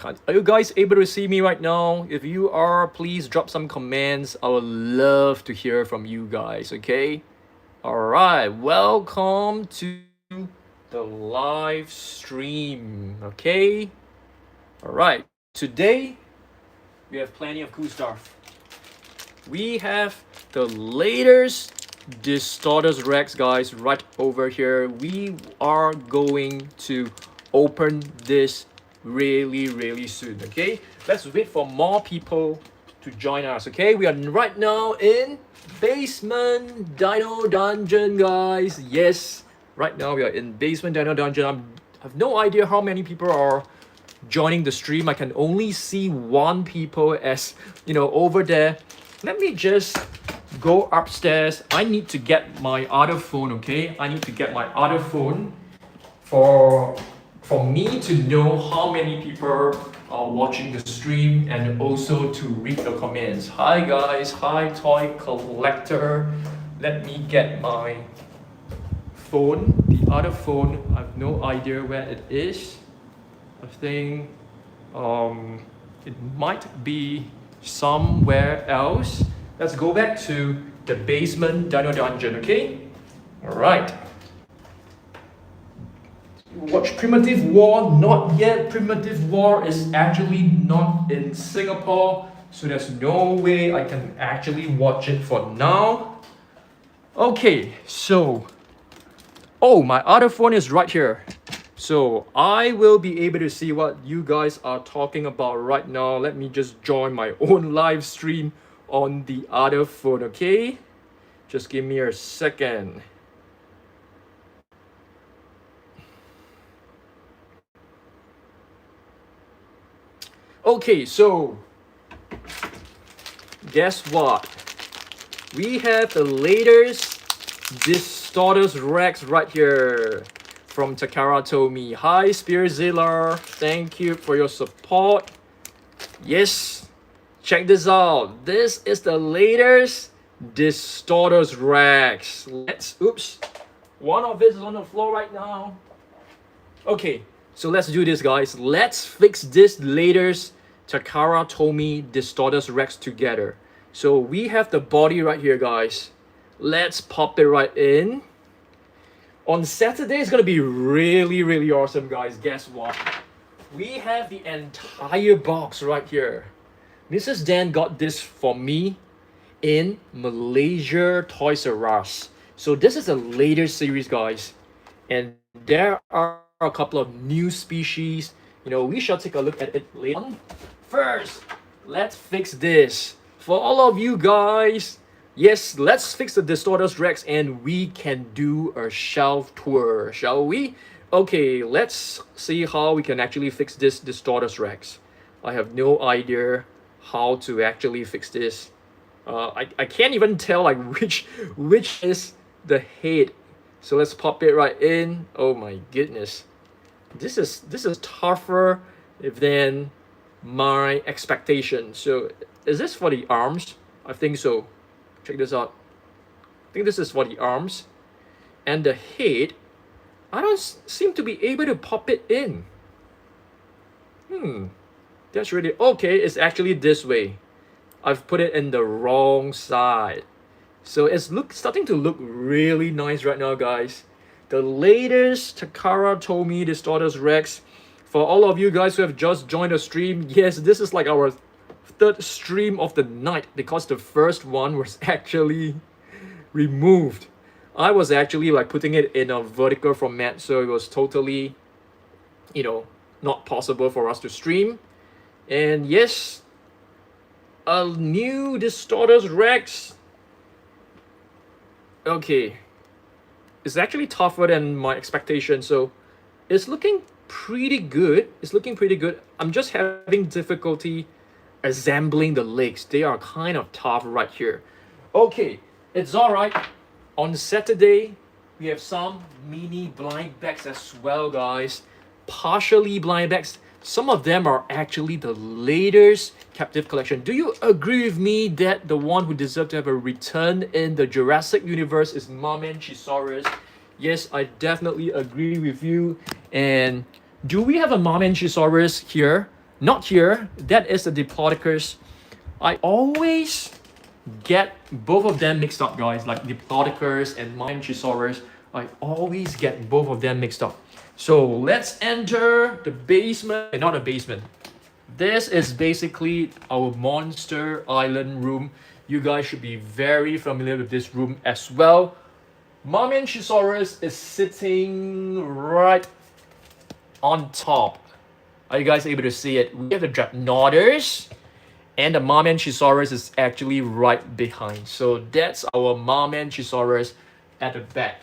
Are you guys able to see me right now? If you are, please drop some comments. I would love to hear from you guys, okay? All right, welcome to the live stream, okay? All right, today we have plenty of cool stuff. We have the latest Distortus Rex, guys, right over here. We are going to open this really soon, okay? Let's wait for more people to join us, okay? We are right now in Basement Dino Dungeon, guys. Yes, right now we are in Basement Dino Dungeon. I have no idea how many people are joining the stream. I can only see one people as, over there. Let me just go upstairs. I need to get my other phone, okay? I need to get my other phone for me to know how many people are watching the stream and also to read the comments. Hi guys, hi toy collector. Let me get my phone, the other phone. I have no idea where it is. I think it might be somewhere else. Let's go back to the Basement Dino Dungeon, okay? Alright. Watch Primitive War, not yet. Primitive War is actually not in Singapore, so there's no way I can actually watch it for now. Okay, so my other phone is right here. So I will be able to see what you guys are talking about right now. Let me just join my own live stream on the other phone, okay? Just give me a second. Okay, so guess what? We have the latest Distortus Rex right here from Takara Tomy. Hi, Spearzilla. Thank you for your support. Yes, check this out. This is the latest Distortus Rex. Oops. One of it is on the floor right now. Okay, so let's do this, guys. Let's fix this latest Takara Tomy Distortus Rex together. So we have the body right here, guys. Let's pop it right in. On Saturday, it's gonna be really awesome, guys. Guess what? We have the entire box right here. Mrs. Dan got this for me in Malaysia Toys R Us. So this is a later series, guys. And there are a couple of new species. We shall take a look at it later on. First, let's fix this. For all of you guys, yes, let's fix the Distortus Rex and we can do a shelf tour, shall we? Okay, let's see how we can actually fix this Distortus Rex. I have no idea how to actually fix this. I can't even tell like which is the head. So let's pop it right in. Oh my goodness. This is tougher than my expectation. So is this for the arms? I think so. Check this out. I think this is for the arms. And the head, I don't seem to be able to pop it in. That's really okay. It's actually this way. I've put it in the wrong side. So it's starting to look really nice right now, guys. The latest Takara Tomy Distortus Rex. For all of you guys who have just joined the stream, yes, this is like our third stream of the night because the first one was actually removed. I was actually like putting it in a vertical format, so it was totally, not possible for us to stream. And yes, a new Distortus Rex. Okay, it's actually tougher than my expectation, so it's looking pretty good. I'm just having difficulty assembling the legs. They are kind of tough right here. Okay, it's all right. On Saturday, we have some mini blind bags as well, guys. Partially blind bags. Some of them are actually the latest captive collection. Do you agree with me that the one who deserves to have a return in the Jurassic universe is Mamenchisaurus? Yes, I definitely agree with you. And do we have a Mamenchisaurus here? Not here. That is the Diplodocus. I always get both of them mixed up, guys. Like Diplodocus and Mamenchisaurus. I always get both of them mixed up. So let's enter the basement. Not a basement. This is basically our Monster Island room. You guys should be very familiar with this room as well. Mamenchisaurus is sitting right on top. Are you guys able to see it? We have the Dragnoders, and the Mamenchisaurus is actually right behind. So that's our Mamenchisaurus at the back.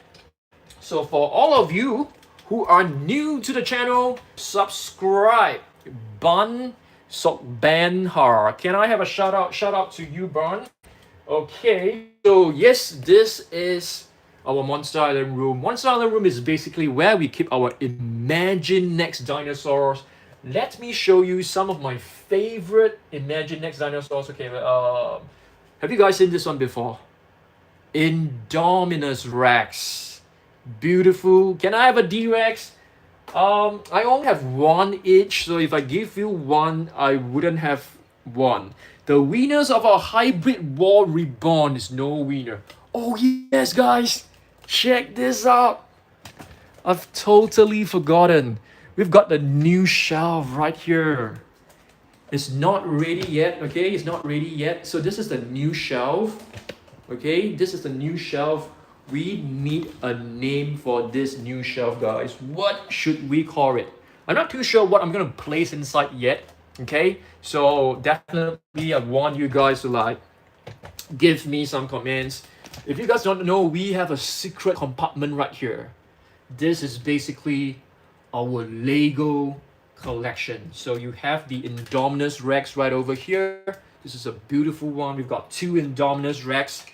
So for all of you who are new to the channel, subscribe. Ban Sok Ban Har. Can I have a shout out? Shout out to you, Ban. Okay. So yes, this is our Monster Island room. Monster Island room is basically where we keep our Imagine Next dinosaurs. Let me show you some of my favorite Imagine Next dinosaurs. Okay, have you guys seen this one before? Indominus Rex. Beautiful. Can I have a D-Rex? I only have one each, so if I give you one, I wouldn't have one. The winners of our Hybrid War Reborn is no winner. Oh yes, guys! Check this out! I've totally forgotten. We've got the new shelf right here. It's not ready yet, okay? It's not ready yet. So this is the new shelf. Okay, this is the new shelf. We need a name for this new shelf, guys. What should we call it? I'm not too sure what I'm gonna place inside yet. Okay, so definitely I want you guys to like give me some comments. If you guys don't know, we have a secret compartment right here. This is basically our Lego collection. So you have the Indominus Rex right over here. This is a beautiful one. We've got two Indominus Rex.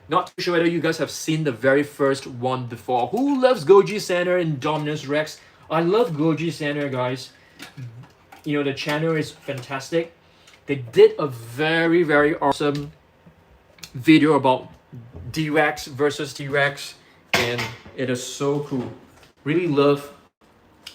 Not too sure whether you guys have seen the very first one before. Who loves Goji Center and Indominus Rex? I love Goji Center, guys. You know, the channel is fantastic. They did a very, very awesome video about D-Rex versus T-Rex, and it is so cool. Really love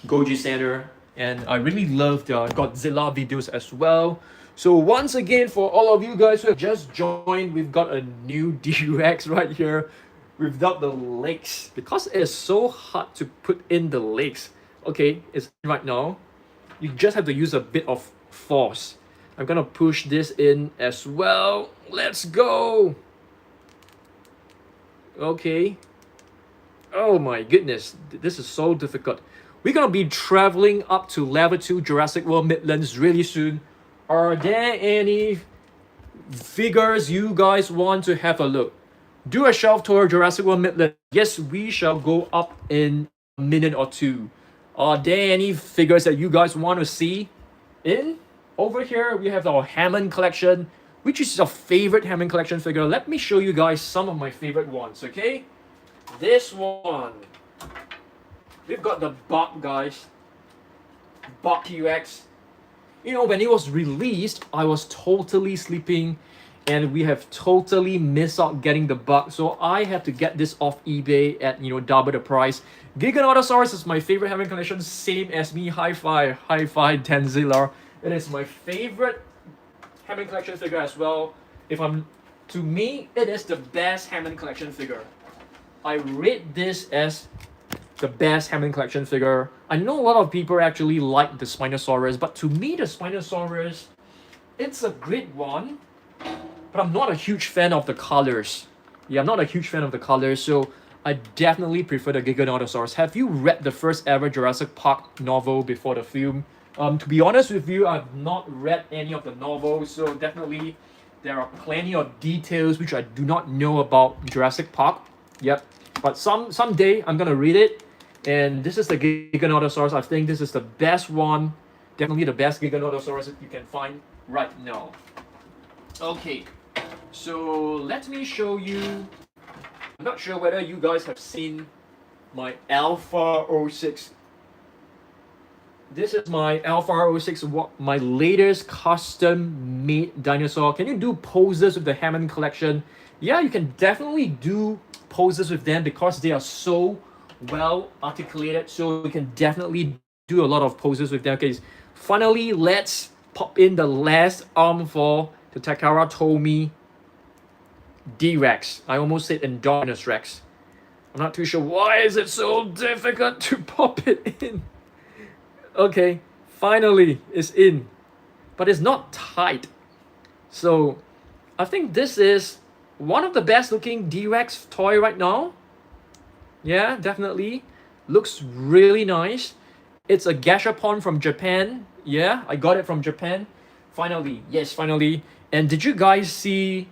Goji Center, and I really love the Godzilla videos as well. So once again, for all of you guys who have just joined, we've got a new D-Rex right here without the legs, because it is so hard to put in the legs. Okay, it's right now. You just have to use a bit of force. I'm gonna push this in as well. Let's go. Okay. Oh my goodness, this is so difficult. We're gonna be traveling up to level 2 Jurassic World Midlands really soon. Are there any figures you guys want to have a look? Do a shelf tour Jurassic World Midlands. Yes, we shall go up in a minute or two. Are there any figures that you guys want to see? Over here, we have our Hammond collection. Which is your favorite Hammond collection figure? Let me show you guys some of my favorite ones, okay? This one. We've got the Buck, guys. Buck T-Rex. You know, when it was released, I was totally sleeping, and we have totally missed out getting the Buck. So I had to get this off eBay at, you know, double the price. Giganotosaurus is my favorite Hammond collection, same as me. Hi-Fi Tanzilla. It is my favorite Hammond collection figure as well. To me, it is the best Hammond collection figure. I rate this as the best Hammond collection figure. I know a lot of people actually like the Spinosaurus, but to me, the Spinosaurus, it's a great one, but I'm not a huge fan of the colors. Yeah, I'm not a huge fan of the colors, so I definitely prefer the Giganotosaurus. Have you read the first ever Jurassic Park novel before the film? To be honest with you, I've not read any of the novels, so definitely there are plenty of details which I do not know about Jurassic Park. Yep, but someday I'm gonna read it. And this is the Giganotosaurus. I think this is the best one. Definitely the best Giganotosaurus that you can find right now. Okay, so let me show you. I'm not sure whether you guys have seen my Alpha 06. This is my Alpha 06, my latest custom made dinosaur. Can you do poses with the Hammond collection? Yeah, you can definitely do poses with them because they are so well articulated, so we can definitely do a lot of poses with them. Okay, finally, let's pop in the last arm for the Takara Tomy D-Rex. I almost said Endogenous Rex. I'm not too sure why is it so difficult to pop it in. Okay, finally it's in, but it's not tight. So I think this is one of the best looking D-Rex toy right now. Yeah, definitely. Looks really nice. It's a Gashapon from Japan. Yeah, I got it from Japan. Finally, yes, finally. And did you guys see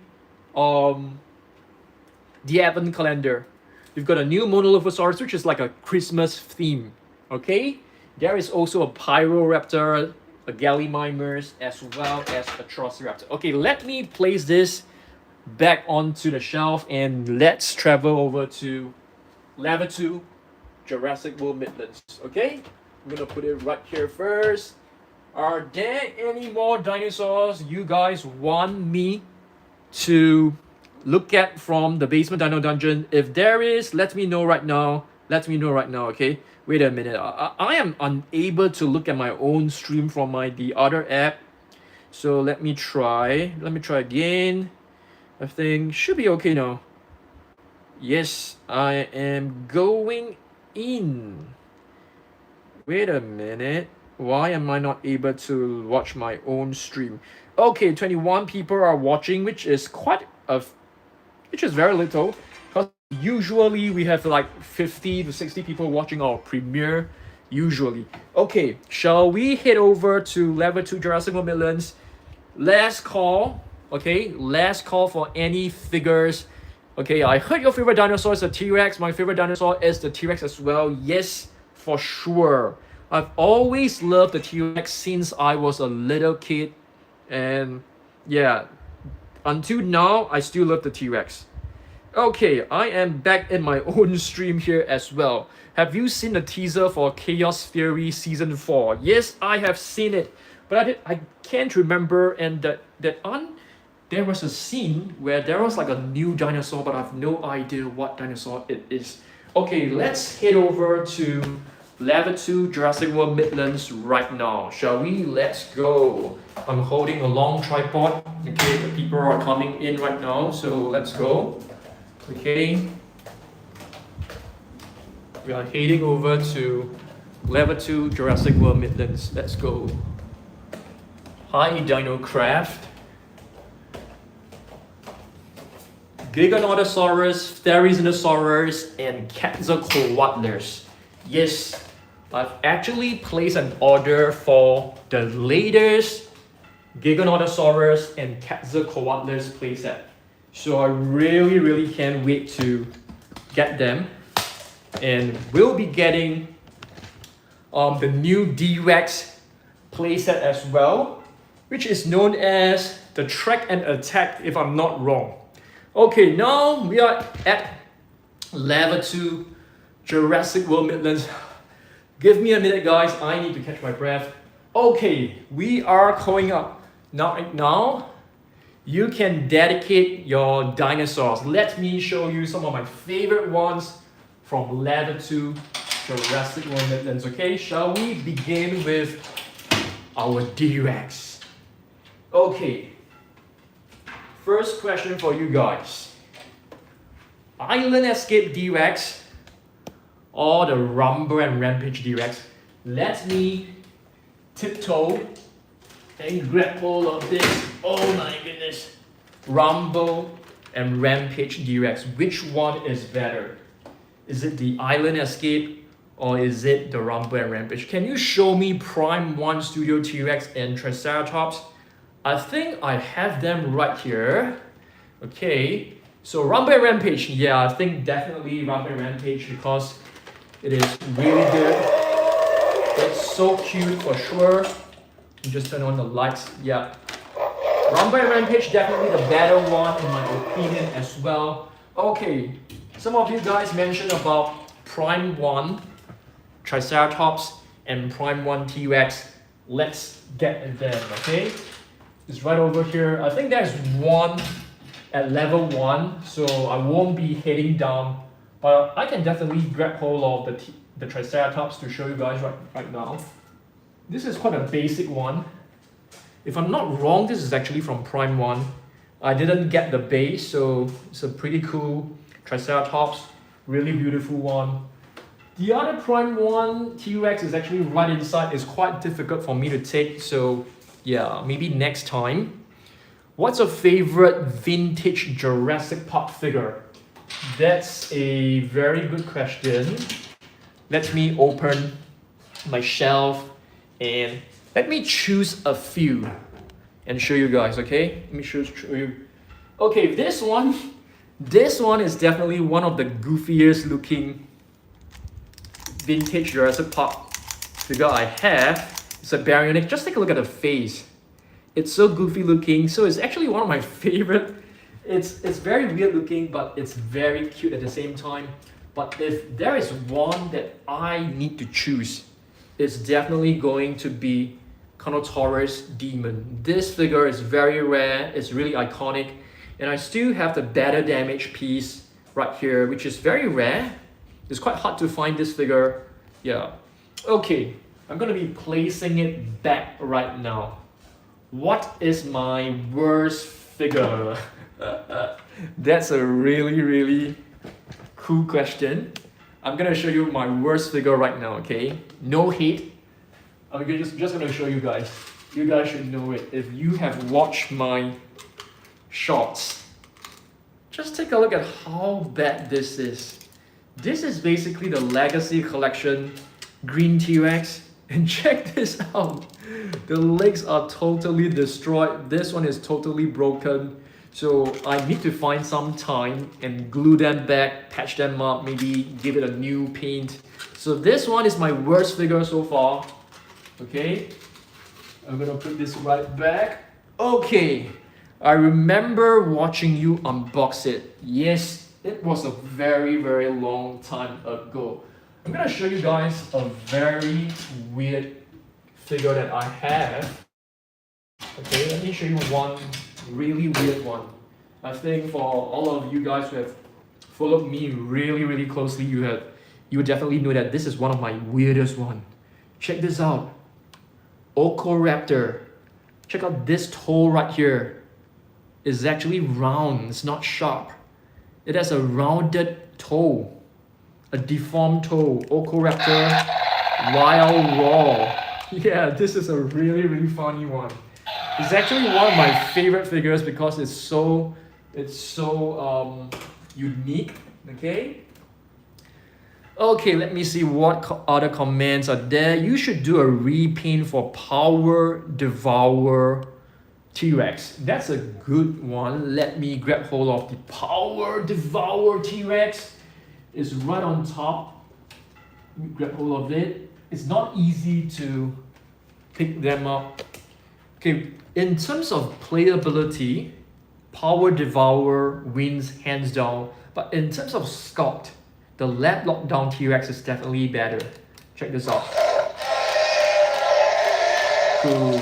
the Advent calendar? We've got a new Monolophosaurus, which is like a Christmas theme. Okay? There is also a Pyroraptor, a Gallimimus, as well as a Trociraptor. Okay, let me place this back onto the shelf and let's travel over to Level 2, Jurassic World Midlands. Okay? I'm gonna put it right here first. Are there any more dinosaurs you guys want me to look at from the Basement Dino Dungeon? If there is, let me know right now. Let me know right now, okay? Wait a minute. I am unable to look at my own stream from the other app. So let me try. Let me try again. I think should be okay now. Yes, I am going in. Wait a minute. Why am I not able to watch my own stream? Okay, 21 people are watching, which is which is very little. Because usually we have like 50 to 60 people watching our premiere. Usually. Okay, shall we head over to Level 2 Jurassic World Midlands? Last call. Okay, last call for any figures. Okay, I heard your favorite dinosaur is the T-Rex. My favorite dinosaur is the T-Rex as well. Yes, for sure. I've always loved the T-Rex since I was a little kid. And yeah, until now, I still love the T-Rex. Okay, I am back in my own stream here as well. Have you seen the teaser for Chaos Theory Season 4? Yes, I have seen it. But I can't remember, and there was a scene where there was like a new dinosaur, but I have no idea what dinosaur it is. Okay, let's head over to Level 2 Jurassic World Midlands right now. Shall we? Let's go. I'm holding a long tripod. Okay, the people are coming in right now, so let's go. Okay. We are heading over to Level 2 Jurassic World Midlands. Let's go. Hi, Dino Craft. Giganotosaurus, Therizinosaurus, and Quetzalcoatlus. Yes, I've actually placed an order for the latest Giganotosaurus and Quetzalcoatlus playset. So I really can't wait to get them. And we'll be getting the new D-Rex playset as well, which is known as the Track and Attack, if I'm not wrong. Okay, now we are at Level 2 Jurassic World Midlands. Give me a minute, guys. I need to catch my breath. Okay, we are going up. Now, you can dedicate your dinosaurs. Let me show you some of my favorite ones from Level 2 Jurassic World Midlands. Okay, shall we begin with our D-Rex? Okay. First question for you guys. Island Escape D-Rex or the Rumble and Rampage D-Rex? Let me tiptoe and grab hold of this. Oh my goodness. Rumble and Rampage D-Rex. Which one is better? Is it the Island Escape or is it the Rumble and Rampage? Can you show me Prime 1 Studio T-Rex and Triceratops? I think I have them right here. Okay, so Rumble and Rampage. Yeah, I think definitely Rumble and Rampage because it is really good. It's so cute for sure. You just turn on the lights. Yeah, Rumble and Rampage definitely the better one in my opinion as well. Okay, some of you guys mentioned about Prime 1 Triceratops and Prime 1 T-Rex. Let's get them, okay? It's right over here. I think there's one at Level 1, so I won't be heading down. But I can definitely grab hold of the Triceratops to show you guys right now. This is quite a basic one. If I'm not wrong, this is actually from Prime 1. I didn't get the base, so it's a pretty cool Triceratops. Really beautiful one. The other Prime 1 T-Rex is actually right inside. It's quite difficult for me to take, so yeah, maybe next time. What's your favorite vintage Jurassic Park figure? That's a very good question. Let me open my shelf and let me choose a few and show you guys, okay? Let me show you. Okay, this one is definitely one of the goofiest looking vintage Jurassic Park figure I have. It's a baryonyx. Just take a look at the face. It's so goofy looking. So it's actually one of my favorite. It's very weird looking, but it's very cute at the same time. But if there is one that I need to choose, it's definitely going to be Carnotaurus Demon. This figure is very rare. It's really iconic. And I still have the better damage piece right here, which is very rare. It's quite hard to find this figure. Yeah. Okay, I'm gonna be placing it back right now. What is my worst figure? That's a really, really cool question. I'm gonna show you my worst figure right now, okay? No hate. I'm just gonna show you guys. You guys should know it if you have watched my shorts. Just take a look at how bad this is. This is basically the Legacy Collection Green T-Rex. And check this out. The legs are totally destroyed. This one is totally broken. So I need to find some time and glue them back, patch them up, maybe give it a new paint. So this one is my worst figure so far. Okay, I'm gonna put this right back. Okay, I remember watching you unbox it. Yes, it was a very, very long time ago. I'm gonna show you guys a very weird figure that I have. Okay, let me show you one really weird one. I think for all of you guys who have followed me really, really closely, you definitely know that this is one of my weirdest one. Check this out. Ocoraptor. Check out this toe right here. It's actually round, it's not sharp. It has a rounded toe, a deformed toe. Ocoraptor Wild Raw. Yeah, this is a really, really funny one. It's actually one of my favorite figures because it's so unique. Okay. Okay, let me see what other comments are there. You should do a repaint for Power Devour T-Rex. That's a good one. Let me grab hold of the Power Devour T-Rex. It's right on top. Let me grab hold of it. It's not easy to pick them up. Okay, in terms of playability, Power Devour wins hands down. But in terms of sculpt, the lab lockdown T-Rex is definitely better. Check this out. Cool.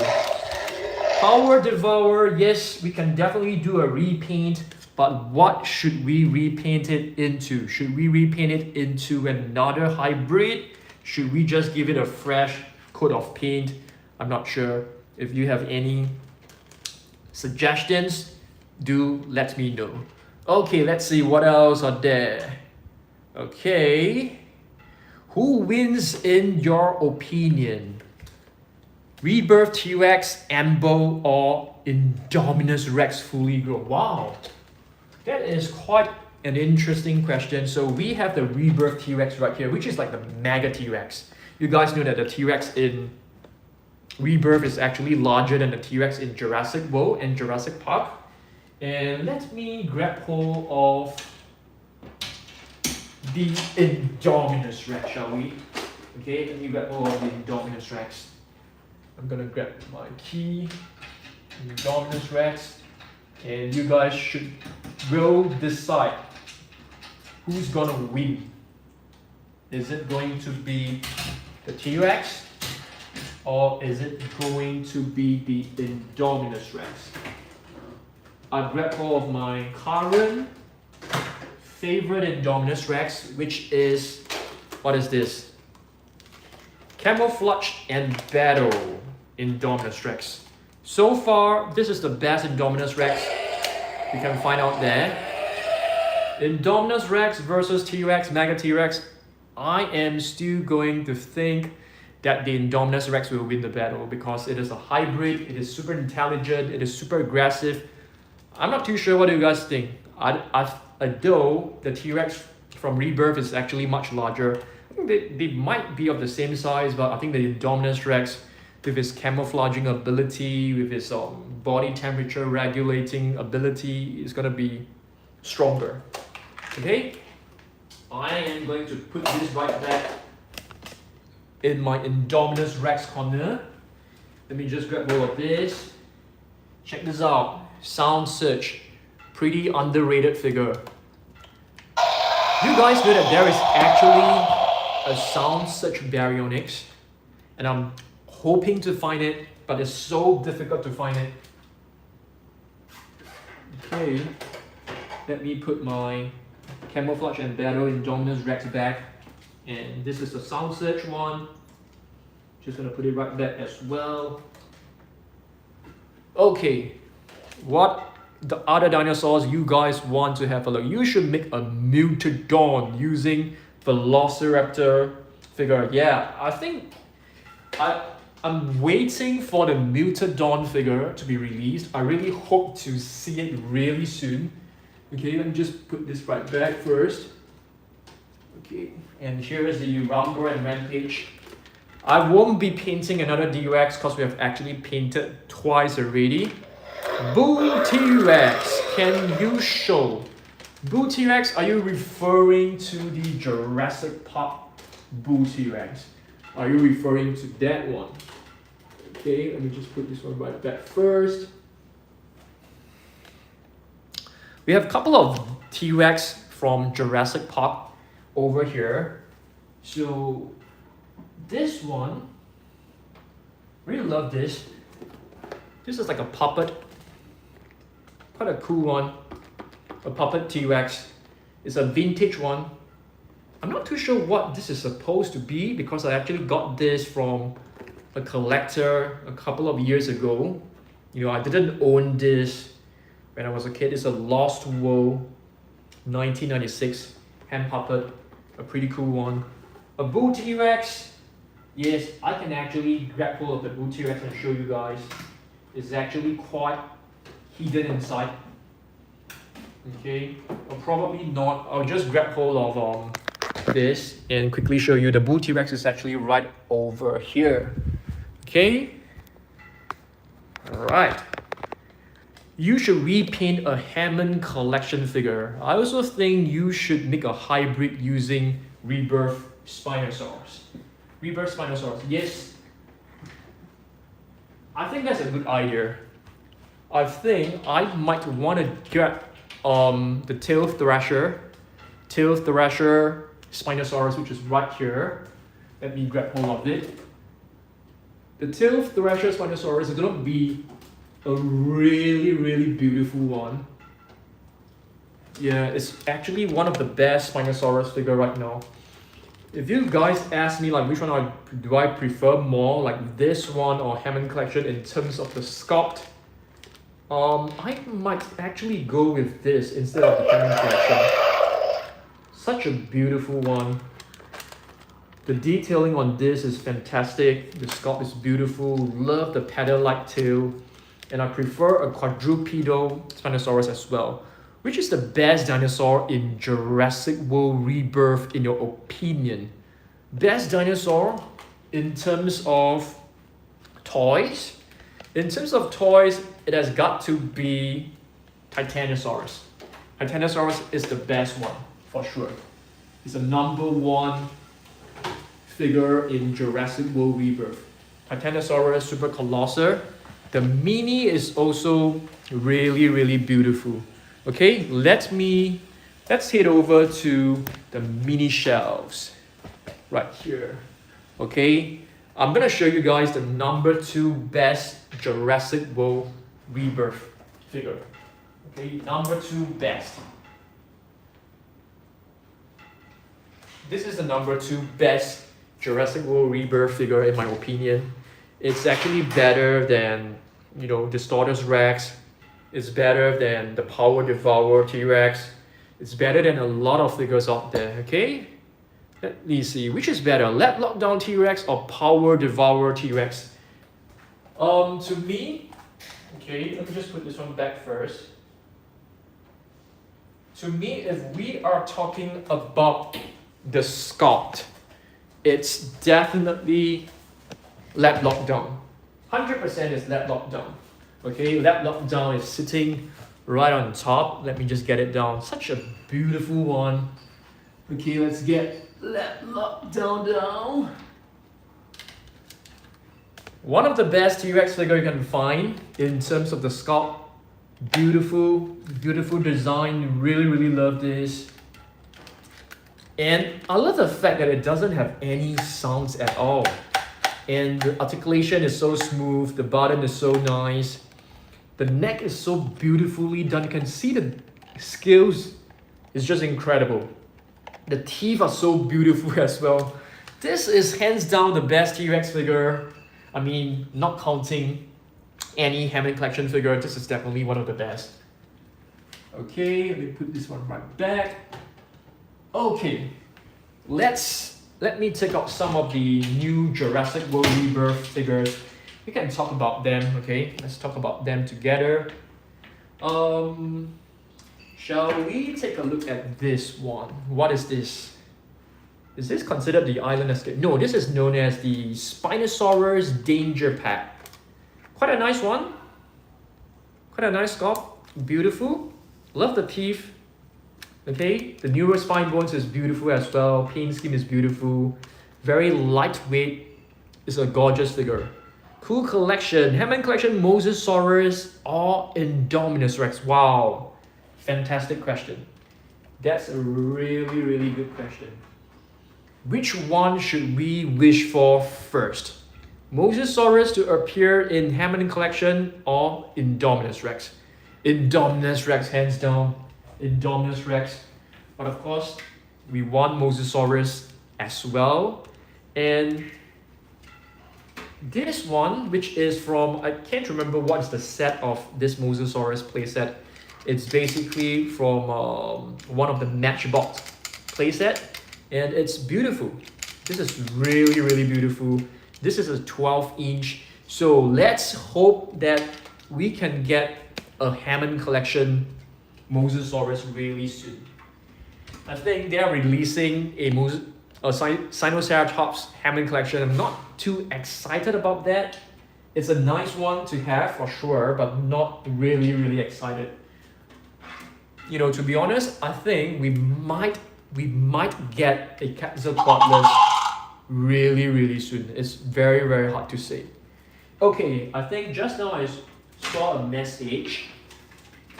Power Devour, yes, we can definitely do a repaint, but what should we repaint it into? Should we repaint it into another hybrid? Should we just give it a fresh coat of paint? I'm not sure. If you have any suggestions, do let me know. Okay, let's see what else are there. Okay, who wins in your opinion? Rebirth T-Rex, Ambo, or Indominus Rex fully grown? Wow, that is quite an interesting question. So we have the Rebirth T-Rex right here, which is like the mega T-Rex. You guys know that the T-Rex in Rebirth is actually larger than the T-Rex in Jurassic World and Jurassic Park. And let me grab hold of the Indominus Rex, shall we? Okay, let me grab hold of the Indominus Rex. I'm gonna grab my key, Indominus Rex, and you guys will decide who's gonna win. Is it going to be the T-Rex, or is it going to be the Indominus Rex? I grabbed hold of my current favorite Indominus Rex, which is, what is this? Camouflage and Battle Indominus Rex. So far, this is the best Indominus Rex you can find out there. Indominus Rex versus T-Rex, Mega T-Rex. I am still going to think that the Indominus Rex will win the battle because it is a hybrid, it is super intelligent, it is super aggressive. I'm not too sure what you guys think. Although the T-Rex from Rebirth is actually much larger, I think they might be of the same size, but I think the Indominus Rex, with its camouflaging ability, with its body temperature regulating ability, is gonna be stronger. Okay, I am going to put this right back in my Indominus Rex corner. Let me just grab hold of this. Check this out. Sound Search. Pretty underrated figure. You guys know that there is actually a Sound Search Baryonyx, and I'm hoping to find it, but it's so difficult to find it. Okay, let me put my Camouflage and Battle Indominus Rex back. And this is the Sound Search one. Just gonna put it right back as well. Okay, what the other dinosaurs you guys want to have a look? You should make a Mutodon using Velociraptor figure. Yeah, I think I'm waiting for the Mutodon figure to be released. I really hope to see it really soon. Okay, let me just put this right back first. Okay, and here is the Rumble and Rampage. I won't be painting another D-Rex because we have actually painted twice already. Bull T-Rex, can you show? Bull T-Rex, are you referring to the Jurassic Park Bull T-Rex? Are you referring to that one? Okay, let me just put this one right back first. We have a couple of T-Rex from Jurassic Park over here. So this one, really love this. This is like a puppet. Quite a cool one. A puppet T-Rex. It's a vintage one. I'm not too sure what this is supposed to be because I actually got this from a collector a couple of years ago. You know, I didn't own this when I was a kid. It's a Lost World 1996 hand puppet. A pretty cool one. A Bull T-Rex. Yes, I can actually grab hold of the Bull T-Rex and show you guys. It's actually quite hidden inside. Okay, or probably not. I'll just grab hold of this and quickly show you. The Bull T-Rex is actually right over here. Okay. Alright. You should repaint a Hammond collection figure. I also think you should make a hybrid using Rebirth Spinosaurus. Rebirth Spinosaurus, yes. I think that's a good idea. I think I might want to get the Tail Thrasher Spinosaurus, which is right here. Let me grab hold of it. The Tail Thrasher Spinosaurus is gonna be a really beautiful one. Yeah, it's actually one of the best Spinosaurus figure right now. If you guys ask me like which one do I prefer more, like this one or Hammond Collection in terms of the sculpt, I might actually go with this instead of the Hammond Collection. Such a beautiful one. The detailing on this is fantastic. The sculpt is beautiful. Love the paddle-like tail. And I prefer a quadrupedal Spinosaurus as well. Which is the best dinosaur in Jurassic World Rebirth in your opinion? Best dinosaur in terms of toys? In terms of toys, it has got to be Titanosaurus. Titanosaurus is the best one, for sure. It's a #1 figure in Jurassic World Rebirth. Titanosaurus Super Colossal. The mini is also really beautiful. Okay, let's head over to the mini shelves right here. Okay, I'm gonna show you guys the #2 best Jurassic World Rebirth figure. Okay, #2 best. This is the #2 best Jurassic World Rebirth figure in my opinion. It's actually better than you know, Distortus Rex. It's better than the Power Devourer T-Rex. It's better than a lot of figures out there, okay? Let me see, which is better, Lab Lockdown T-Rex or Power Devourer T-Rex? To me, okay, let me just put this one back first. To me, if we are talking about the sculpt, it's definitely Lab Lockdown. 100% is Lab Lockdown. Okay, Lab Lockdown is sitting right on top. Let me just get it down. Such a beautiful one. Okay, let's get Lab Lockdown down. One of the best T-Rex figure you can find in terms of the sculpt. Beautiful, beautiful design. Really love this. And I love the fact that it doesn't have any sounds at all. And the articulation is so smooth, the button is so nice. The neck is so beautifully done. You can see the scales is just incredible. The teeth are so beautiful as well. This is hands down the best T-Rex figure. I mean, not counting any Hammond Collection figure, this is definitely one of the best. Okay, let me put this one right back. Okay, let me take out some of the new Jurassic World Rebirth figures. We can talk about them, okay? Let's talk about them together. Shall we take a look at this one? What is this? Is this considered the Island Escape? No, this is known as the Spinosaurus Danger Pack. Quite a nice one. Quite a nice sculpt. Beautiful. Love the teeth. Okay, the neurospine bones is beautiful as well. Paint scheme is beautiful. Very lightweight. It's a gorgeous figure. Cool collection. Hammond Collection Mosasaurus or Indominus Rex. Wow. Fantastic question. That's a really good question. Which one should we wish for first? Mosasaurus to appear in Hammond Collection or Indominus Rex? Indominus Rex, hands down. Indominus Rex. But of course, we want Mosasaurus as well. And this one, which is from, I can't remember what's the set of this Mosasaurus playset. It's basically from one of the Matchbox playset. And it's beautiful. This is really beautiful. This is a 12-inch. So let's hope that we can get a Hammond Collection Mosasaurus really soon. I think they are releasing a Sinoceratops Hammond Collection. I'm not too excited about that. It's a nice one to have for sure, but not really excited. You know, to be honest, I think we might get a Quetzalcoatlus really soon. It's very hard to say. Okay, I think just now I saw a message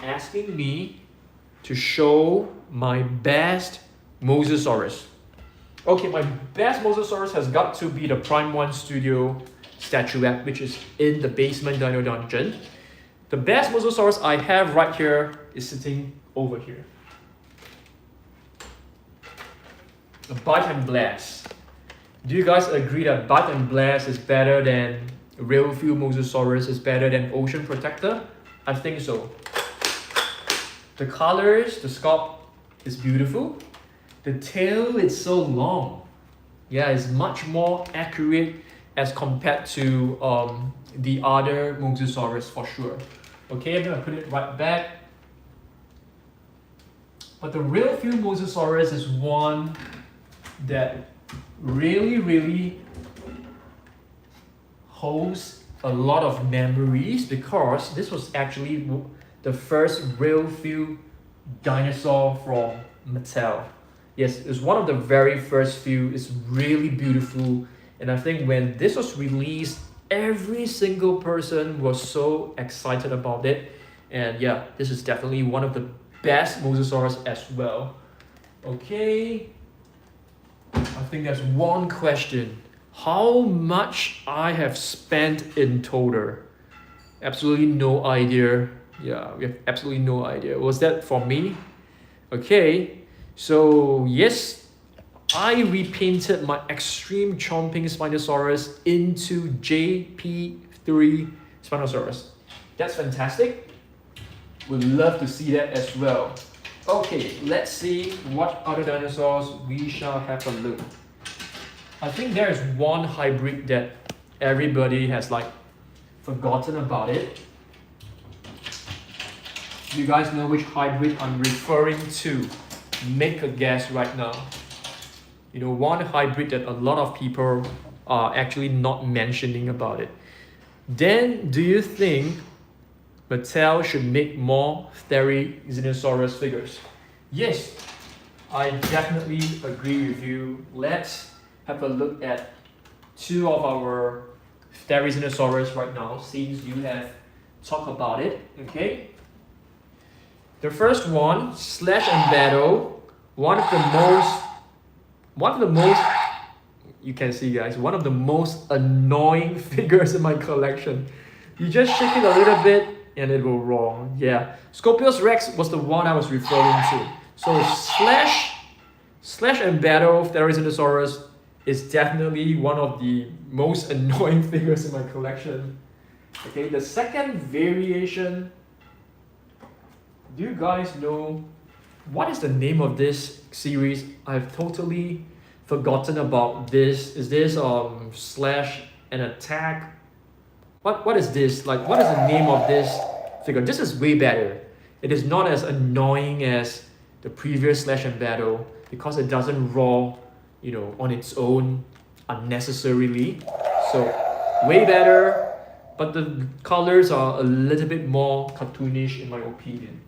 asking me to show my best Mosasaurus. Okay, my best Mosasaurus has got to be the Prime 1 Studio statuette, which is in the basement Dino Dungeon. The best Mosasaurus I have right here is sitting over here. The Bite and Blast. Do you guys agree that Bite and Blast is better than Real Fuel Mosasaurus, is better than Ocean Protector? I think so. The colors, the sculpt is beautiful. The tail is so long. Yeah, it's much more accurate as compared to the other Mosasaurus for sure. Okay, I'm gonna put it right back. But the Real Fuel Mosasaurus is one that really holds a lot of memories because this was actually the first real few dinosaur from Mattel. Yes, it's one of the very first few. It's really beautiful. And I think when this was released, every single person was so excited about it. And yeah, this is definitely one of the best Mosasaurus as well. Okay. I think there's one question. How much I have spent in total? Absolutely no idea. Yeah, we have absolutely no idea. Was that for me? Okay, so yes, I repainted my Extreme Chomping Spinosaurus into JP3 Spinosaurus. That's fantastic. Would love to see that as well. Okay, let's see what other dinosaurs we shall have a look. I think there is one hybrid that everybody has like forgotten about it. You guys know which hybrid I'm referring to? Make a guess right now. You know, one hybrid that a lot of people are actually not mentioning about it. Then, do you think Mattel should make more Therizinosaurus figures? Yes, I definitely agree with you. Let's have a look at two of our Therizinosaurus right now, since you have talked about it. Okay. The first one, Slash and Battle, one of the most, you can see guys, one of the most annoying figures in my collection. You just shake it a little bit and it will roll. Yeah, Scorpius Rex was the one I was referring to. So Slash and Battle Therizinosaurus is definitely one of the most annoying figures in my collection. Okay, the second variation, do you guys know what is the name of this series? I've totally forgotten about this. Is this Slash and Attack? What is this? Like, what is the name of this figure? This is way better. It is not as annoying as the previous Slash and Battle because it doesn't roll, you know, on its own unnecessarily. So way better, but the colors are a little bit more cartoonish in my opinion.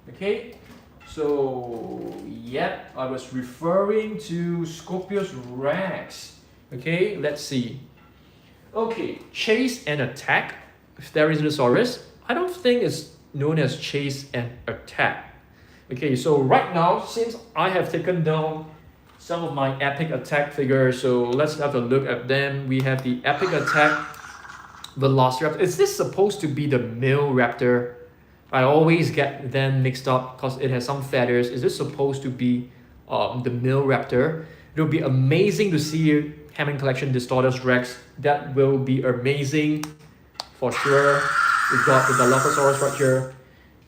Okay, so yep, I was referring to Scorpius Rex. Okay, let's see. Okay, Chase and Attack Therizinosaurus. I don't think it's known as Chase and Attack. Okay, so right now, since I have taken down some of my Epic Attack figures, so let's have a look at them. We have the Epic Attack Velociraptor. Is this supposed to be the male raptor? I always get them mixed up because it has some feathers. Is this supposed to be the male raptor? It will be amazing to see Hammond Collection Distortus Rex. That will be amazing for sure. We've got the Dilophosaurus right here.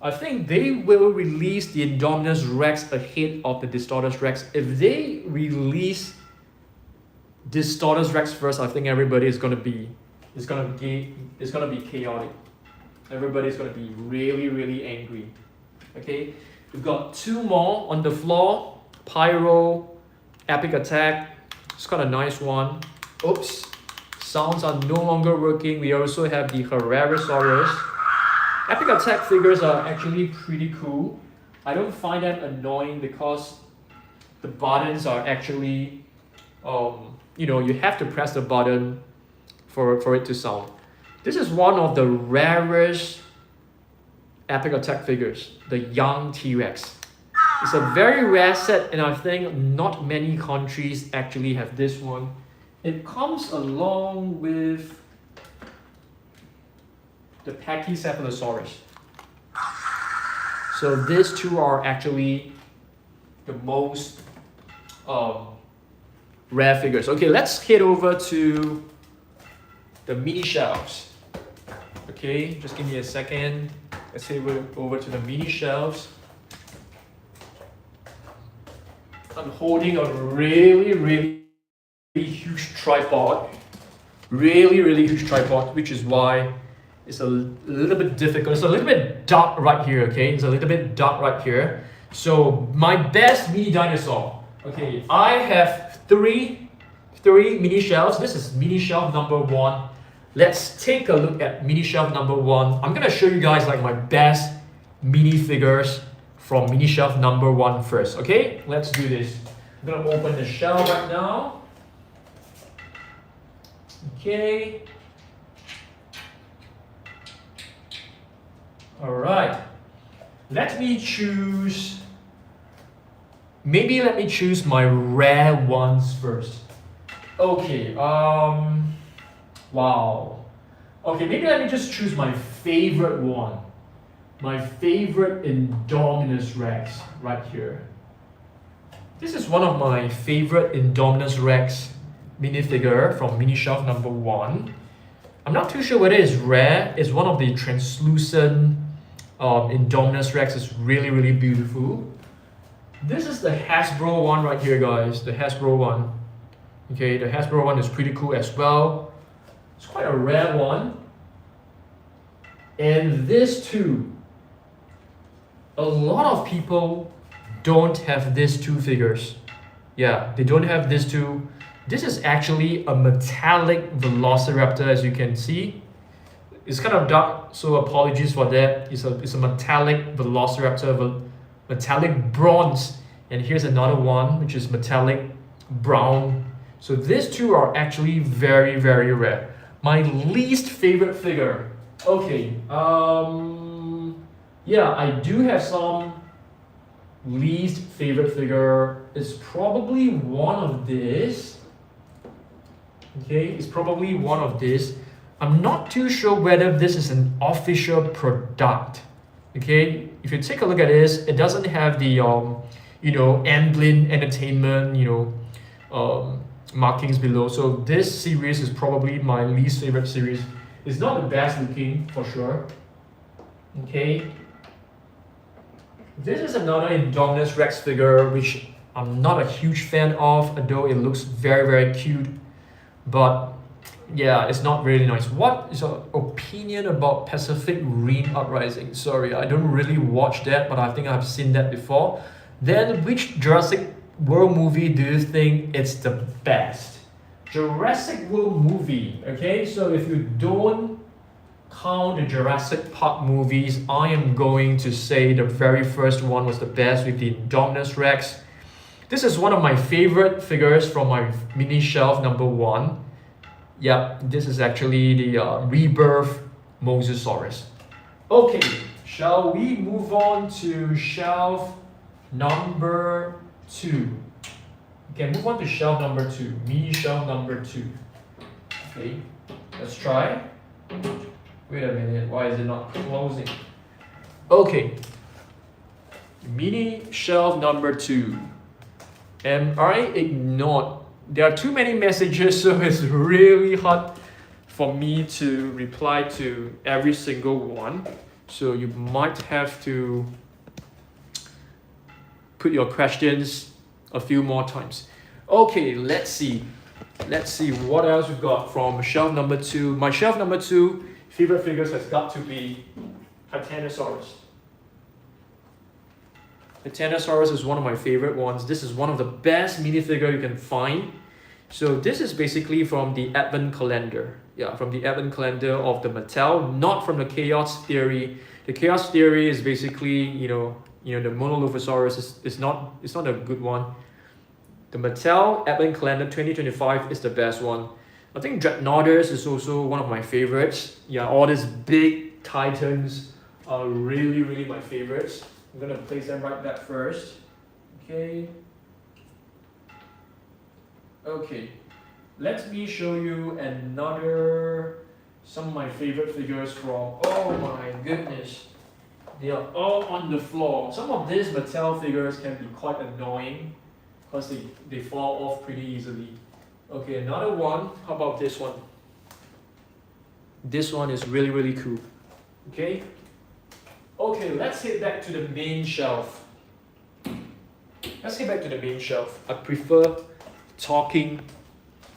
I think they will release the Indominus Rex ahead of the Distortus Rex. If they release Distortus Rex first, I think everybody is gonna be chaotic. Everybody's gonna be really, really angry. Okay, we've got two more on the floor. Pyro, Epic Attack. It's got a nice one. Oops, sounds are no longer working. We also have the Herrerasaurus. Epic Attack figures are actually pretty cool. I don't find them annoying because the buttons are actually, you know, you have to press the button for it to sound. This is one of the rarest Epic Attack figures, the young T-Rex. It's a very rare set, and I think not many countries actually have this one. It comes along with the Pachycephalosaurus. So these two are actually the most rare figures. Okay, let's head over to the mini shelves. Okay, just give me a second. Let's head over to the mini shelves. I'm holding a really huge tripod. Really huge tripod, which is why it's a little bit difficult. It's a little bit dark right here, okay? It's a little bit dark right here. So my best mini dinosaur. Okay, I have three mini shelves. This is mini shelf number 1. Let's take a look at mini shelf number 1. I'm gonna show you guys like my best mini figures from mini shelf number 1 first. Okay, let's do this. I'm gonna open the shelf right now. Okay. All right. Let me choose my rare ones first. Okay, wow. Okay, maybe let me just choose my favorite one. My favorite Indominus Rex right here. This is one of my favorite Indominus Rex minifigure from mini shelf number 1. I'm not too sure whether it's rare. It's one of the translucent Indominus Rex. It's really, really beautiful. This is the Hasbro one right here, guys. The Hasbro one. Okay, the Hasbro one is pretty cool as well. It's quite a rare one. And this too. A lot of people don't have these two figures. Yeah, they don't have these two. This is actually a metallic Velociraptor, as you can see. It's kind of dark, so apologies for that. It's a metallic Velociraptor, metallic bronze. And here's another one, which is metallic brown. So these two are actually very, very rare. My least favorite figure. Okay, yeah, I do have some least favorite figure. It's probably one of this. Okay, it's probably one of this. I'm not too sure whether this is an official product. Okay, if you take a look at this, it doesn't have the Amblin Entertainment, markings below. So this series is probably my least favorite series. It's not the best looking for sure. Okay. This is another Indominus Rex figure, which I'm not a huge fan of, although it looks very, very cute. But yeah, it's not really nice. What is your opinion about Pacific Rim Uprising? Sorry, I don't really watch that, but I think I've seen that before. Then, which Jurassic World movie do you think it's the best? Jurassic World movie, okay? So if you don't count the Jurassic Park movies, I am going to say the very first one was the best with the Indominus Rex. This is one of my favorite figures from my mini shelf number 1. Yeah, this is actually the Rebirth Mosasaurus. Okay, shall we move on to shelf number 2? Okay, move on to shelf number 2, mini shelf number 2. Okay, let's try. Wait a minute, why is it not closing? Okay, mini shelf number 2. Am I ignored? There are too many messages, so it's really hard for me to reply to every single one. So you might have to put your questions a few more times. Okay, let's see. Let's see what else we've got from shelf number 2. My shelf number 2 favorite figures has got to be Titanosaurus. Titanosaurus is one of my favorite ones. This is one of the best minifigure you can find. So this is basically from the Advent Calendar. Yeah, from the Advent Calendar of the Mattel, not from the Chaos Theory. The Chaos Theory is basically, the Monolophosaurus is not a good one. The Mattel Advent Calendar 2025 is the best one. I think Dreadnoughtus is also one of my favorites. Yeah, all these big titans are really, really my favorites. I'm gonna place them right back first. Okay. Okay. Let me show you some of my favorite figures from, oh my goodness. They are all on the floor. Some of these Mattel figures can be quite annoying because they fall off pretty easily. Okay, another one. How about this one? This one is really, really cool. Okay. Okay, let's head back to the main shelf. Let's get back to the main shelf. I prefer talking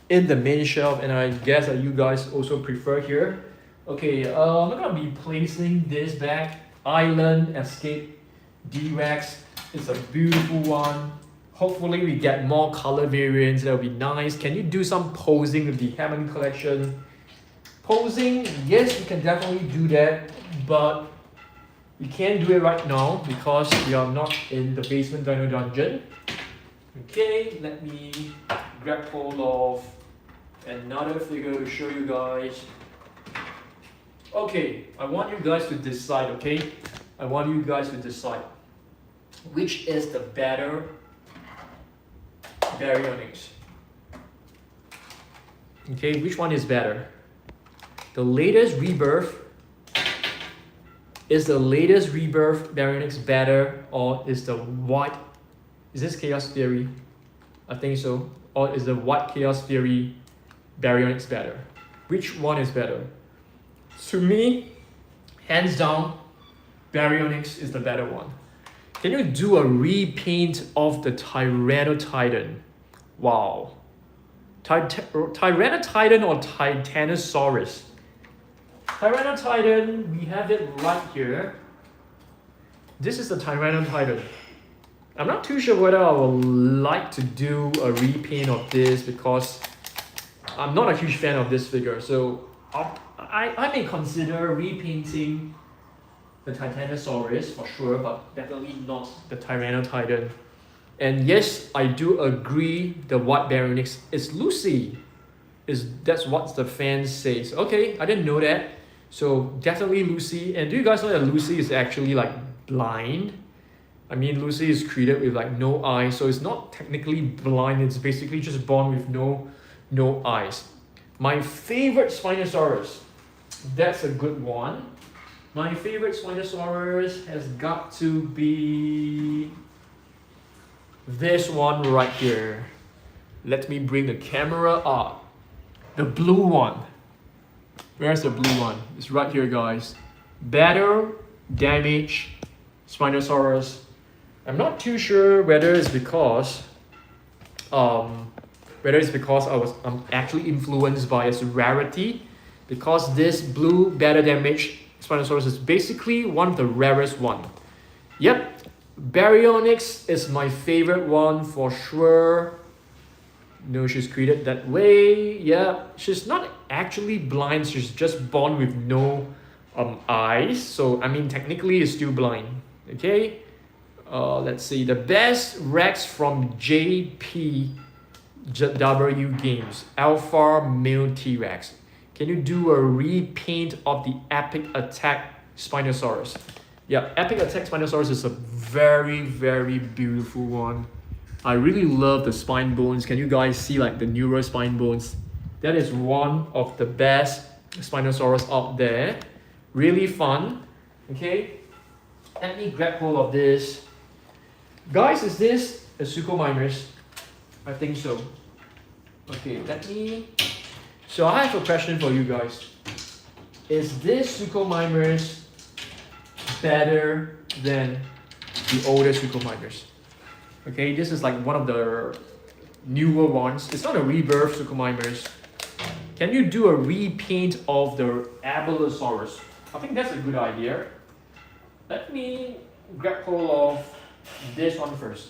in the main shelf, and I guess that you guys also prefer here. Okay, I'm gonna be placing this back. Island Escape D-Rex. It's a beautiful one. Hopefully we get more color variants. That would be nice. Can you do some posing with the Hammond collection? Posing, yes, you can definitely do that, but we can't do it right now because we are not in the basement dino dungeon. Okay, let me grab hold of another figure to show you guys. Okay, I want you guys to decide, okay? I want you guys to decide which is the better Baryonyx. Okay, which one is better? The latest Rebirth. Is the latest Rebirth Baryonyx better, or is the white? Is this Chaos Theory? I think so. Or is the white Chaos Theory Baryonyx better? Which one is better? To me, hands down, Baryonyx is the better one. Can you do a repaint of the Tyranotitan? Wow. Tyranotitan or Titanosaurus? Tyranotitan, we have it right here. This is the Tyranotitan. I'm not too sure whether I would like to do a repaint of this because I'm not a huge fan of this figure. So I may consider repainting the Titanosaurus for sure, but definitely not the Tyranotitan. And yes, I do agree the white Baryonyx is Lucy. That's what the fans say. So, okay, I didn't know that. So definitely Lucy. And do you guys know that Lucy is actually like blind? I mean, Lucy is created with like no eyes, so it's not technically blind. It's basically just born with no eyes. My favorite Spinosaurus. That's a good one. My favorite Spinosaurus has got to be this one right here. Let me bring the camera up. The blue one. Where's the blue one? It's right here, guys. Battle Damage Spinosaurus. I'm not too sure whether it's because I'm actually influenced by its rarity, because this blue Battle Damage Spinosaurus is basically one of the rarest one. Yep, Baryonyx is my favorite one for sure. No, she's created that way. Yeah, she's not actually blind. She's just born with no eyes. So I mean, technically, is still blind. Okay. Let's see. The best Rex from JPW Games. Alpha Male T-Rex. Can you do a repaint of the Epic Attack Spinosaurus? Yeah, Epic Attack Spinosaurus is a very, very beautiful one. I really love the spine bones. Can you guys see like the neural spine bones? That is one of the best Spinosaurus out there. Really fun. Okay, let me grab hold of this. Guys, is this a Suchomimus? I think so. Okay, let me... So I have a question for you guys. Is this Suchomimus better than the older Suchomimus? Okay, this is like one of the newer ones. It's not a rebirth Suchomimus. Can you do a repaint of the Abelisaurus? I think that's a good idea. Let me grab hold of this one first.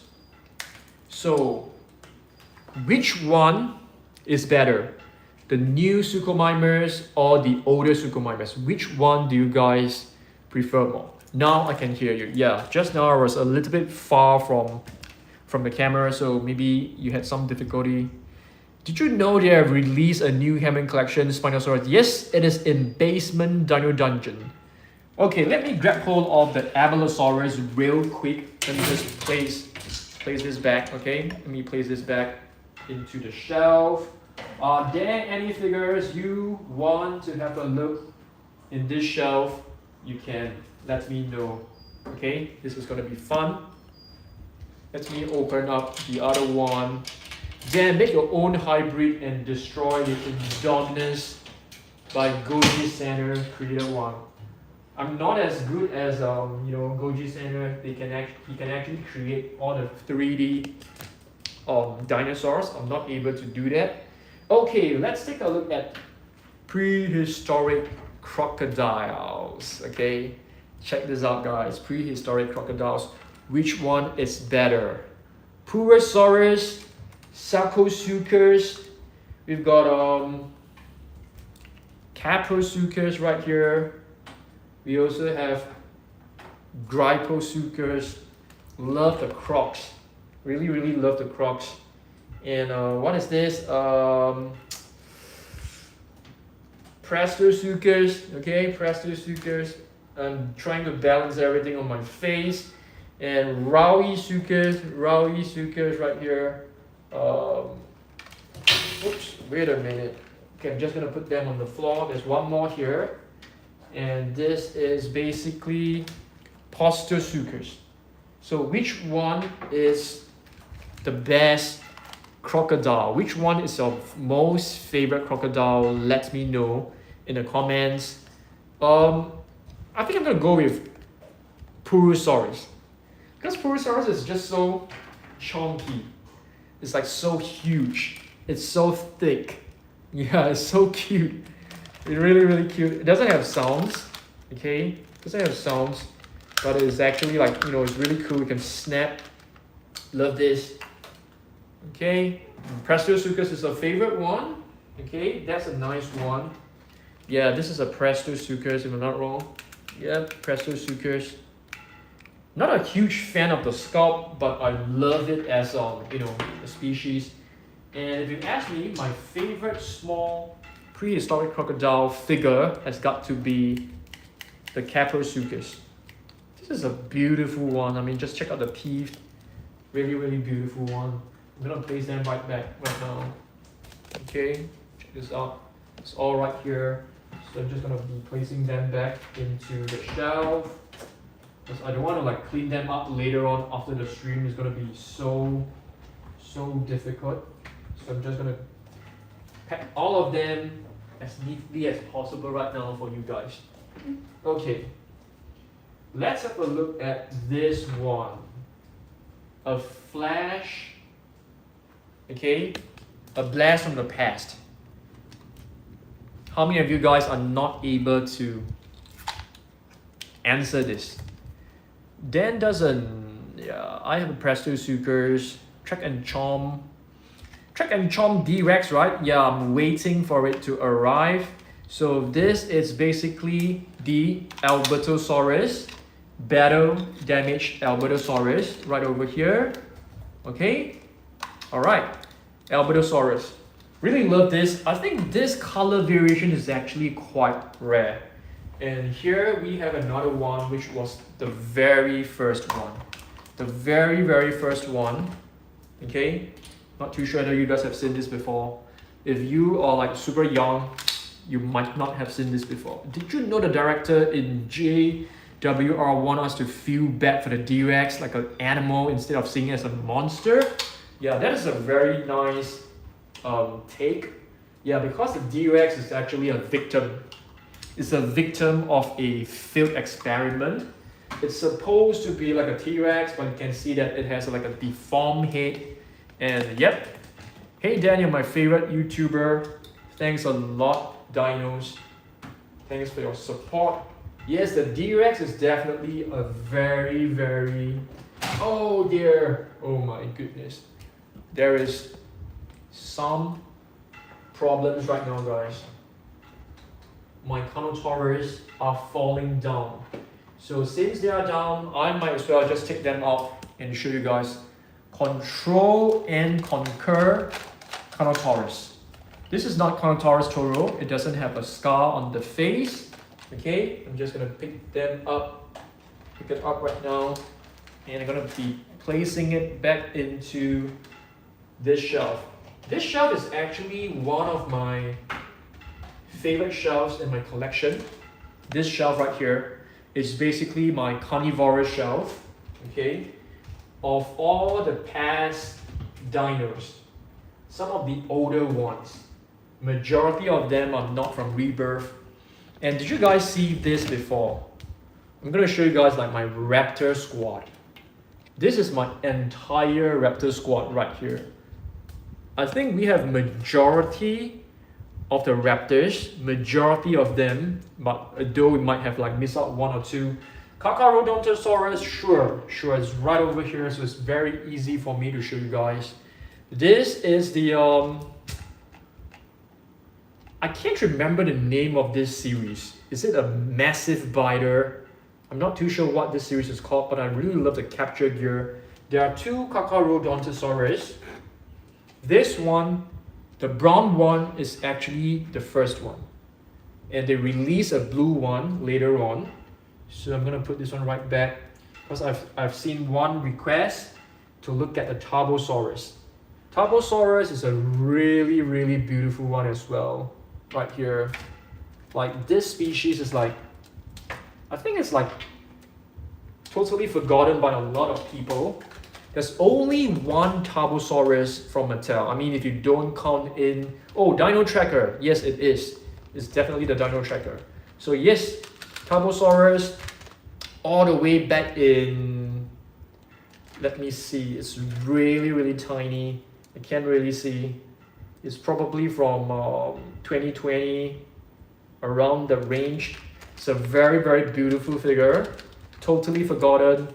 So, which one is better? The new Suchomimus or the older Suchomimus? Which one do you guys prefer more? Now I can hear you. Yeah, just now I was a little bit far from the camera, so maybe you had some difficulty. Did you know they have released a new Hammond Collection Spinosaurus? Yes, it is in Basement Dino Dungeon. Okay, let me grab hold of the Abelisaurus real quick. Let me just place this back, okay? Let me place this back into the shelf. Are there any figures you want to have a look in this shelf? You can let me know, okay? This is gonna be fun. Let me open up the other one. Then make your own hybrid and destroy the Indominus by Goji Center created one. I'm not as good as Goji Center. He can actually create all the 3D dinosaurs. I'm not able to do that. Okay, let's take a look at prehistoric crocodiles. Okay, check this out, guys. Prehistoric crocodiles. Which one is better? Purosaurus, Sarcosuchus. We've got Caprosuchus right here. We also have Gryposuchus. Love the crocs. Really, really love the crocs. And what is this? Prestosuchus. Okay, Prestosuchus. I'm trying to balance everything on my face. And Rauisuchus right here. Oops, wait a minute. Okay, I'm just gonna put them on the floor. There's one more here. And this is basically Postosuchus. So which one is the best crocodile. Which one is your most favorite crocodile? Let me know in the comments. I think I'm gonna go with Purosaurus, because Purosaurus is just so chunky. It's like so huge. It's so thick. Yeah, it's so cute. It's really, really cute. It doesn't have sounds. Okay, it doesn't have sounds, but it's actually like, you know, it's really cool. You can snap. Love this. Okay, Prestosuchus is a favorite one. Okay, that's a nice one. Yeah, this is a Prestosuchus, if I'm not wrong. Yeah, Prestosuchus. Not a huge fan of the sculpt, but I love it as you know, a species. And if you ask me, my favorite small prehistoric crocodile figure has got to be the Caprosuchus. This is a beautiful one. I mean, just check out the teeth. Really, really beautiful one. I'm gonna place them right now. Okay, check this out. It's all right here. So I'm just gonna be placing them back into the shelf, because I don't want to like clean them up later on after the stream. It's gonna be so difficult. So I'm just gonna pack all of them as neatly as possible right now for you guys. Okay, let's have a look at this one. A flash, okay, a blast from the past. How many of you guys are not able to answer this? Dan doesn't. Yeah, I have a Prestosuchus, Trek and Chom D-Rex, right? Yeah, I'm waiting for it to arrive. So this is basically the Albertosaurus, battle damaged Albertosaurus right over here. Okay, all right, Albertosaurus. Really love this. I think this color variation is actually quite rare. And here we have another one, which was the very first one. The very first one. Okay, not too sure whether you guys have seen this before. If you are like super young, you might not have seen this before. Did you know the director in JWR want us to feel bad for the D-Rex like an animal instead of seeing it as a monster? Yeah, that is a very nice take. Yeah, because the D-Rex is actually a victim. It's a victim of a failed experiment. It's supposed to be like a T-Rex, but you can see that it has like a deformed head. And yep. Hey Daniel, my favorite YouTuber. Thanks a lot, Dinos. Thanks for your support. Yes, the D-Rex is definitely a very... Oh dear. Oh my goodness. There is some problems right now, guys. My Carnotaurus are falling down. So since they are down, I might as well just take them out and show you guys. Control and Conquer Carnotaurus. This is not Carnotaurus Toro. It doesn't have a scar on the face. Okay, I'm just gonna pick it up right now, and I'm gonna be placing it back into this shelf. This shelf is actually one of my favorite shelves in my collection. This shelf right here is basically my carnivorous shelf, okay, of all the past dinos. Some of the older ones. Majority of them are not from Rebirth. And did you guys see this before? I'm gonna show you guys like my Raptor squad. This is my entire Raptor squad right here. I think we have majority of the Raptors, majority of them, but though we might have like missed out one or two. Carcharodontosaurus, sure, it's right over here, so it's very easy for me to show you guys. This is the I can't remember the name of this series. Is it a massive biter? I'm not too sure what this series is called, but I really love the capture gear. There are two Carcharodontosaurus. This one, the brown one, is actually the first one. And they release a blue one later on. So I'm gonna put this one right back, because I've seen one request to look at the Tarbosaurus. Tarbosaurus is a really beautiful one as well. Right here. Like this species is like, I think it's like totally forgotten by a lot of people. There's only one Tarbosaurus from Mattel. I mean, if you don't count in... Oh, Dino Tracker. Yes, it is. It's definitely the Dino Tracker. So yes, Tarbosaurus all the way back in... Let me see. It's really, really tiny. I can't really see. It's probably from 2020, around the range. It's a very, very beautiful figure. Totally forgotten.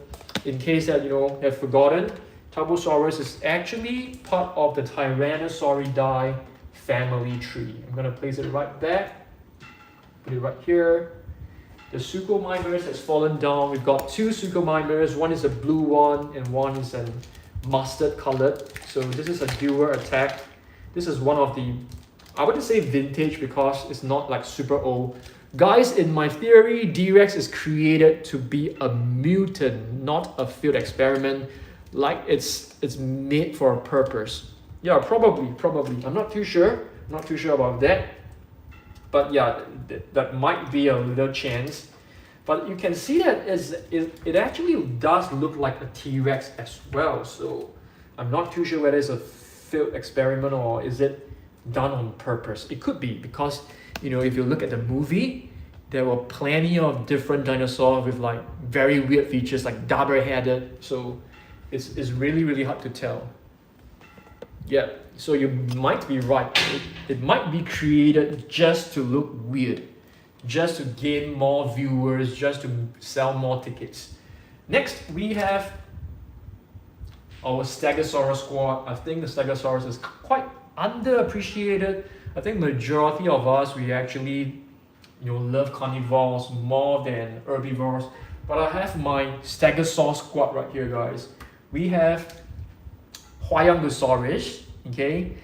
In case that you have forgotten, Tarbosaurus is actually part of the Tyrannosauridae family tree. I'm gonna place it right back. Put it right here. The Suchomimus has fallen down. We've got two Suchomimus. One is a blue one and one is a mustard colored. So this is a dual attack. This is one of the, I wouldn't say vintage because it's not like super old. Guys, in my theory, D-Rex is created to be a mutant, not a field experiment. Like it's made for a purpose. Yeah, probably. I'm not too sure. Not too sure about that. But yeah, that might be a little chance. But you can see that it actually does look like a T-Rex as well. So I'm not too sure whether it's a field experiment or is it done on purpose. It could be because if you look at the movie, there were plenty of different dinosaurs with like very weird features, like double-headed. So it's really, really hard to tell. Yeah, so you might be right. It might be created just to look weird, just to gain more viewers, just to sell more tickets. Next, we have our Stegosaurus squad. I think the Stegosaurus is quite underappreciated. I think majority of us, we actually love carnivores more than herbivores. But I have my Stegosaurus squad right here, guys. We have Huayongosaurus, okay?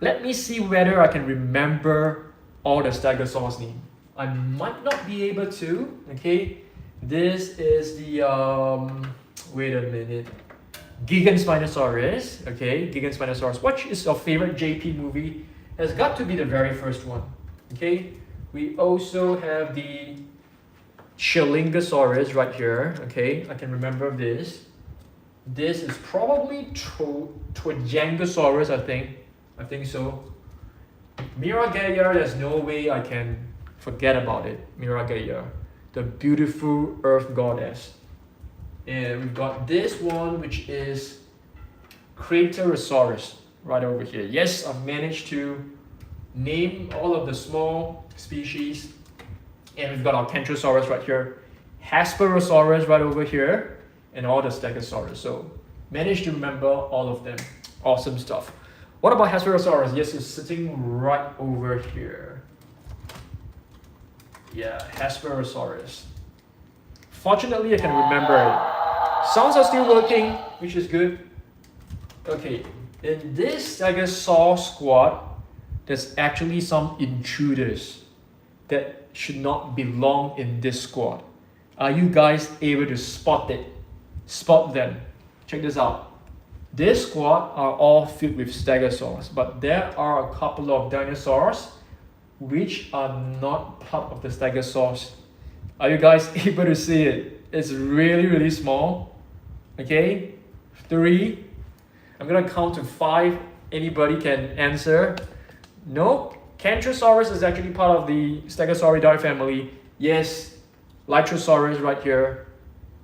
Let me see whether I can remember all the Stegosaurus names. I might not be able to, okay? This is the, wait a minute. Giganspinosaurus, okay? Giganspinosaurus. What is your favorite JP movie? Has got to be the very first one, okay? We also have the Chilingosaurus right here, okay? I can remember this. This is probably Twajangosaurus, I think so. Miragaia, there's no way I can forget about it. Miragaia, the beautiful earth goddess. And we've got this one, which is Craterosaurus, right over here. Yes, I've managed to name all of the small species. And we've got our Kentrosaurus right here, Hesperosaurus right over here, and all the Stegosaurus. So managed to remember all of them. Awesome stuff. What about Hesperosaurus? Yes, it's sitting right over here. Yeah, Hesperosaurus. Fortunately, I can remember it. Sounds are still working, which is good. Okay, in this Stegosaurus squad, there's actually some intruders that should not belong in this squad. Are you guys able to spot it? Spot them. Check this out. This squad are all filled with Stegosaurs, but there are a couple of dinosaurs which are not part of the Stegosaurs. Are you guys able to see it? It's really, really small. Okay, 3. I'm gonna count to 5. Anybody can answer. No, Kentrosaurus is actually part of the Stegosauridae family. Yes, Lytrosaurus right here,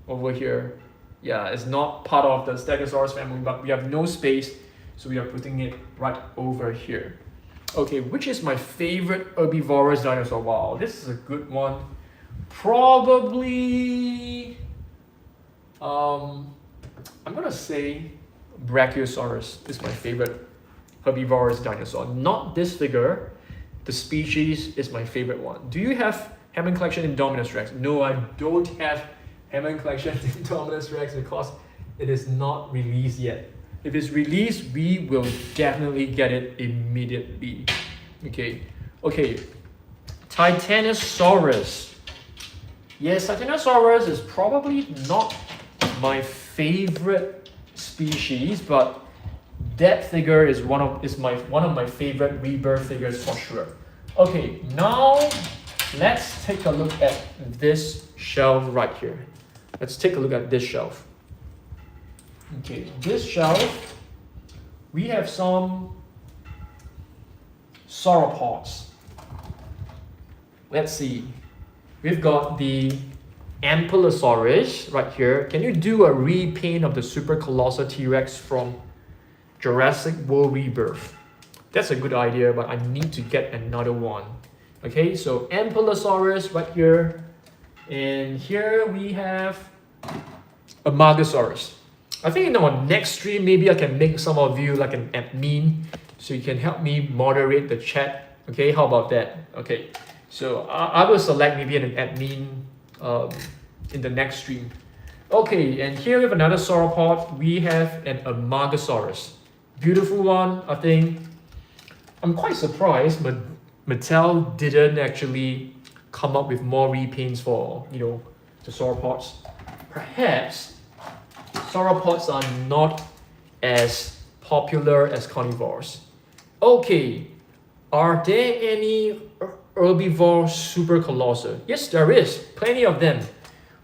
over here. Yeah, it's not part of the Stegosaurus family, but we have no space, so we are putting it right over here. Okay, which is my favorite herbivorous dinosaur? Wow, this is a good one. Probably, I'm gonna say Brachiosaurus is my favorite herbivorous dinosaur. Not this figure. The species is my favorite one. Do you have Hammond Collection Indominus Rex? No, I don't have Hammond Collection Indominus Rex because it is not released yet. If it's released, we will definitely get it immediately. Okay. Titanosaurus. Yes, Titanosaurus is probably not my favorite species, but that figure is one of my favorite rebirth figures for sure. Okay, now let's take a look at this shelf right here. Let's take a look at this shelf. Okay, this shelf, we have some sauropods. Let's see. We've got the Ankylosaurus right here. Can you do a repaint of the super colossal T-Rex from Jurassic World Rebirth? That's a good idea, but I need to get another one. Okay, so Ankylosaurus right here. And here we have a Magosaurus. I think in our next stream, maybe I can make some of you like an admin, so you can help me moderate the chat. Okay, how about that? Okay, so I will select maybe an admin in the next stream. Okay, and here we have another sauropod. We have an Amargasaurus. Beautiful one, I think. I'm quite surprised, but Mattel didn't actually come up with more repaints for, you know, the sauropods. Perhaps sauropods are not as popular as carnivores. Okay, are there any herbivore supercolossal? Yes, there is. Plenty of them.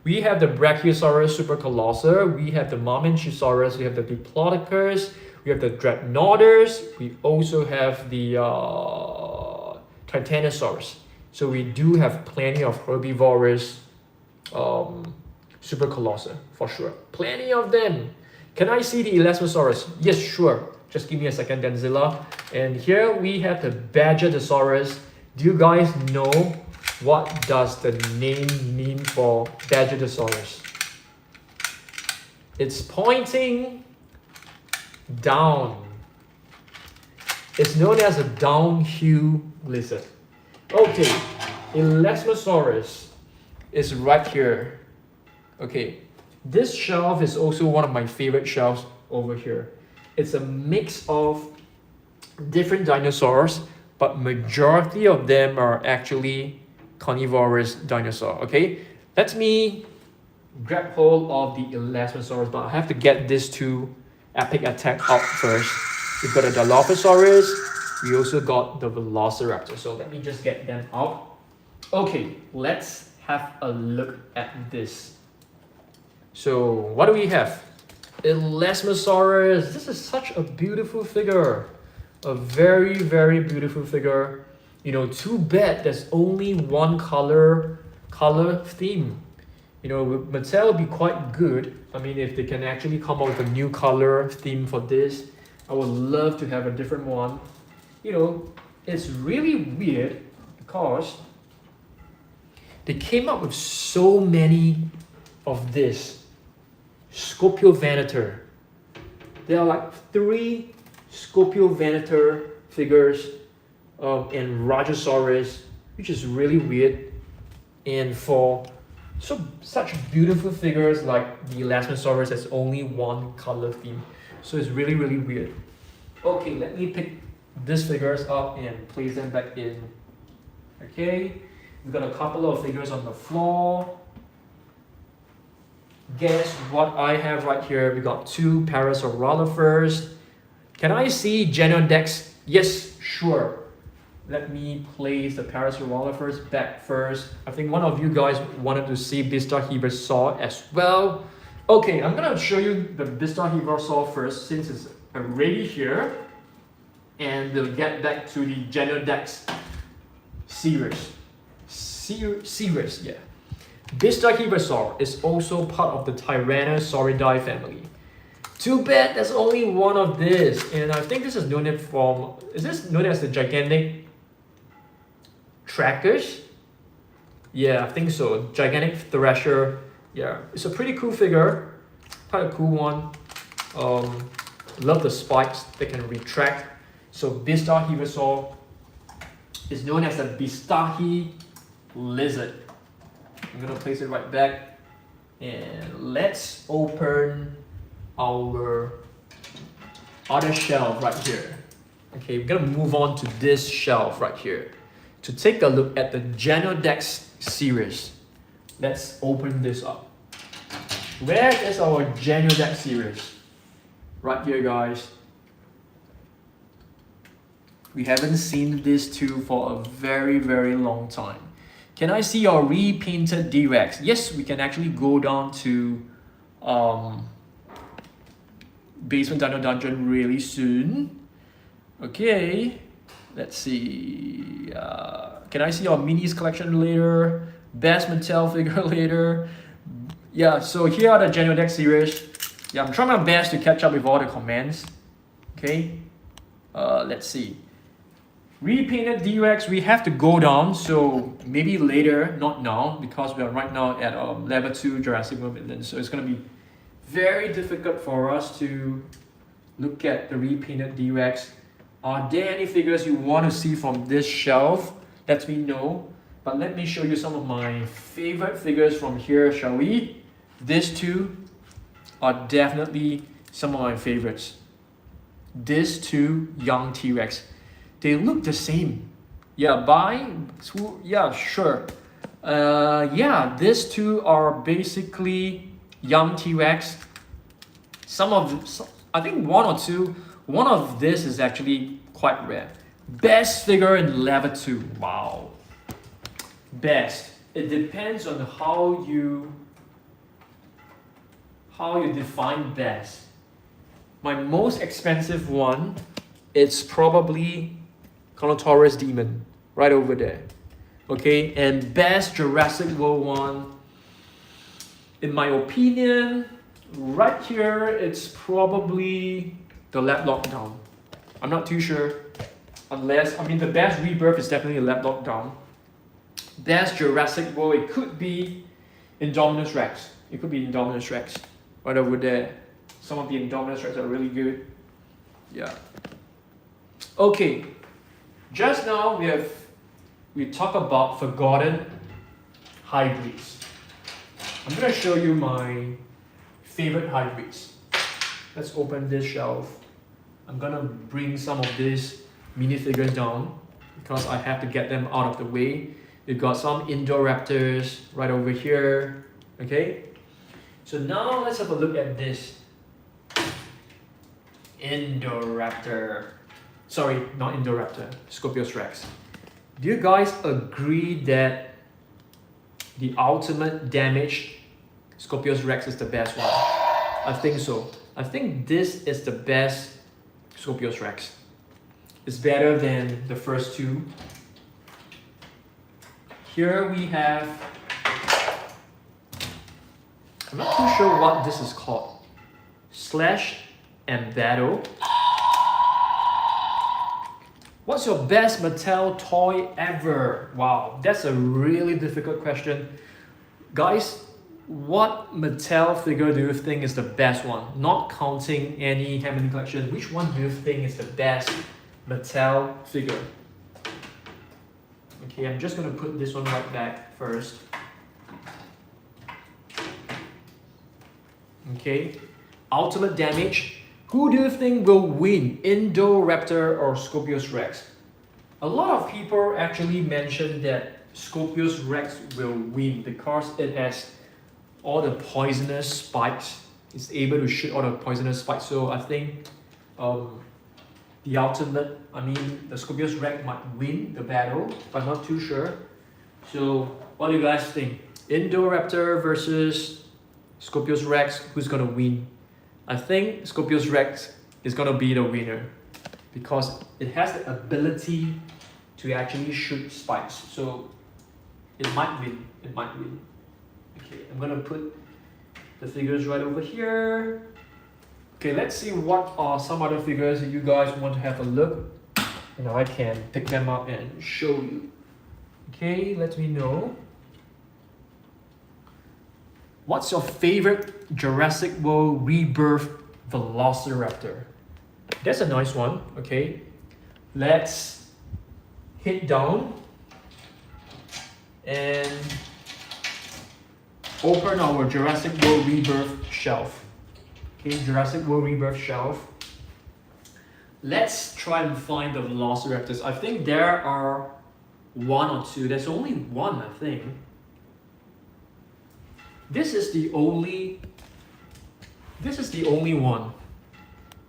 We have the Brachiosaurus supercolossal, we have the Mamenchisaurus, we have the Diplodocus, we have the Dreadnoughtus, we also have the Titanosaurus. So we do have plenty of herbivorous supercolossal for sure. Plenty of them. Can I see the Elasmosaurus? Yes, sure. Just give me a second, Denzilla. And here we have the Badgertosaurus. Do you guys know what does the name mean for Badgertosaurus? It's pointing down. It's known as a downhill lizard. Okay, Elasmosaurus is right here. Okay, this shelf is also one of my favorite shelves over here. It's a mix of different dinosaurs, but majority of them are actually carnivorous dinosaur. Okay, let me grab hold of the Elasmosaurus, but I have to get these two epic attack out first. We've got a Dilophosaurus, we also got the Velociraptor, so let me just get them out. Okay, let's have a look at this. So what do we have? Elasmosaurus. This is such a beautiful figure. A very, very beautiful figure. You know, too bad there's only one color theme. You know, Mattel would be quite good. I mean, if they can actually come up with a new color theme for this, I would love to have a different one. You know, it's really weird because they came up with so many of this. Scorpiovanator. There are like 3 Scorpiovanator figures and Rajasaurus, which is really weird. And for such beautiful figures like the Elasmosaurus, there's only one color theme. So it's really, really weird. Okay, let me pick these figures up and place them back in. Okay, we've got a couple of figures on the floor. Guess what I have right here? We got 2 Parasaurolophers. Can I see Genodex? Yes, sure. Let me place the Parasaurolophers back first. I think one of you guys wanted to see Bistahevosaur as well. Okay, I'm gonna show you the Bistahevosaur first since it's already here. And we'll get back to the Genodex series. Series, yeah. Bistahevosaur is also part of the Tyrannosauridae family. Too bad there's only one of this, and I think this is known is this known as the gigantic Trackers? Yeah, I think so. Gigantic Thrasher. Yeah, it's a pretty cool figure. Quite a cool one. Love the spikes that can retract. So Bistahevosaur is known as the Bistahe lizard. I'm gonna place it right back, and let's open our other shelf right here. Okay, we're gonna move on to this shelf right here to take a look at the Genodex series. Let's open this up. Where is our Genodex series? Right here, guys. We haven't seen these two for a very, very long time. Can I see our repainted D-Rex? Yes, we can actually go down to Basement Dino Dungeon really soon. Okay, let's see. Can I see our minis collection later? Best Mattel figure later. Yeah, so here are the Genuine Deck series. Yeah, I'm trying my best to catch up with all the comments. Okay, let's see. Repainted DUX, we have to go down, so maybe later, not now, because we are right now at level 2 Jurassic World Midland, so it's going to be very difficult for us to look at the repainted DUX. Are there any figures you want to see from this shelf? Let me know. But let me show you some of my favorite figures from here, shall we? These two are definitely some of my favorites. These two young T-Rex. They look the same. Yeah, yeah, sure. Yeah, these two are basically young T-Rex. I think one or two. One of this is actually quite rare. Best figure in level 2. Wow. Best. It depends on how you define best. My most expensive one, it's probably Carnotaurus Demon, right over there. Okay, and best Jurassic World one, in my opinion, right here, it's probably the Lab Lockdown. I'm not too sure, the best Rebirth is definitely a Lab Lockdown. Best Jurassic World, it could be Indominus Rex. It could be Indominus Rex, right over there. Some of the Indominus Rex are really good. Yeah. Okay. Just now we talked about forgotten hybrids. I'm gonna show you my favorite hybrids. Let's open this shelf. I'm gonna bring some of these minifigures down because I have to get them out of the way. We've got some Indoraptors right over here. Okay. So now let's have a look at this Indoraptor. Sorry, not Indoraptor, Scorpius Rex. Do you guys agree that the ultimate damage Scorpius Rex is the best one? I think so. I think this is the best Scorpius Rex. It's better than the first two. Here we have, I'm not too sure what this is called. Slash and Battle. What's your best Mattel toy ever? Wow, that's a really difficult question. Guys, what Mattel figure do you think is the best one? Not counting any Hamilton collection, which one do you think is the best Mattel figure? Okay, I'm just gonna put this one right back first. Okay, ultimate damage. Who do you think will win, Indoraptor or Scorpius Rex? A lot of people actually mentioned that Scorpius Rex will win because it has all the poisonous spikes. It's able to shoot all the poisonous spikes. So I think the Scorpius Rex might win the battle, but I'm not too sure. So what do you guys think? Indoraptor versus Scorpius Rex, who's gonna win? I think Scorpius Rex is gonna be the winner because it has the ability to actually shoot spikes. So it might win. It might win. Okay, I'm gonna put the figures right over here. Okay, let's see what are some other figures that you guys want to have a look. And I can pick them up and show you. Okay, let me know. What's your favorite Jurassic World Rebirth Velociraptor? That's a nice one, okay. Let's hit down and open our Jurassic World Rebirth shelf. Okay, Jurassic World Rebirth shelf. Let's try and find the Velociraptors. I think there are one or two. There's only one, I think. This is the only one.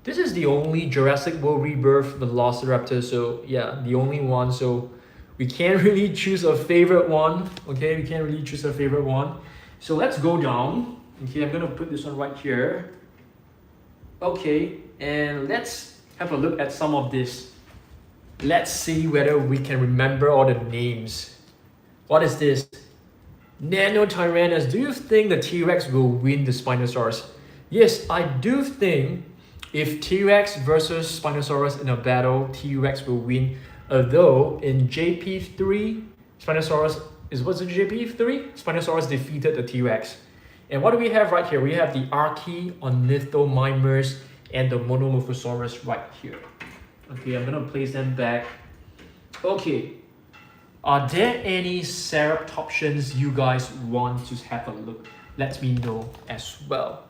This is the only Jurassic World Rebirth Velociraptor. So yeah, the only one. So we can't really choose a favorite one. Okay, we can't really choose a favorite one. So let's go down. Okay, I'm gonna put this one right here. Okay, and let's have a look at some of this. Let's see whether we can remember all the names. What is this? Nanotyrannus. Do you think the T-Rex will win the Spinosaurus? Yes, I do think if T-Rex versus Spinosaurus in a battle, T-Rex will win. Although in JP3, Spinosaurus was it JP3? Spinosaurus defeated the T-Rex. And what do we have right here? We have the Archaeornithomimers and the Monolophosaurus right here. Okay, I'm gonna place them back. Okay, are there any ceratopsians you guys want to have a look? Let me know as well.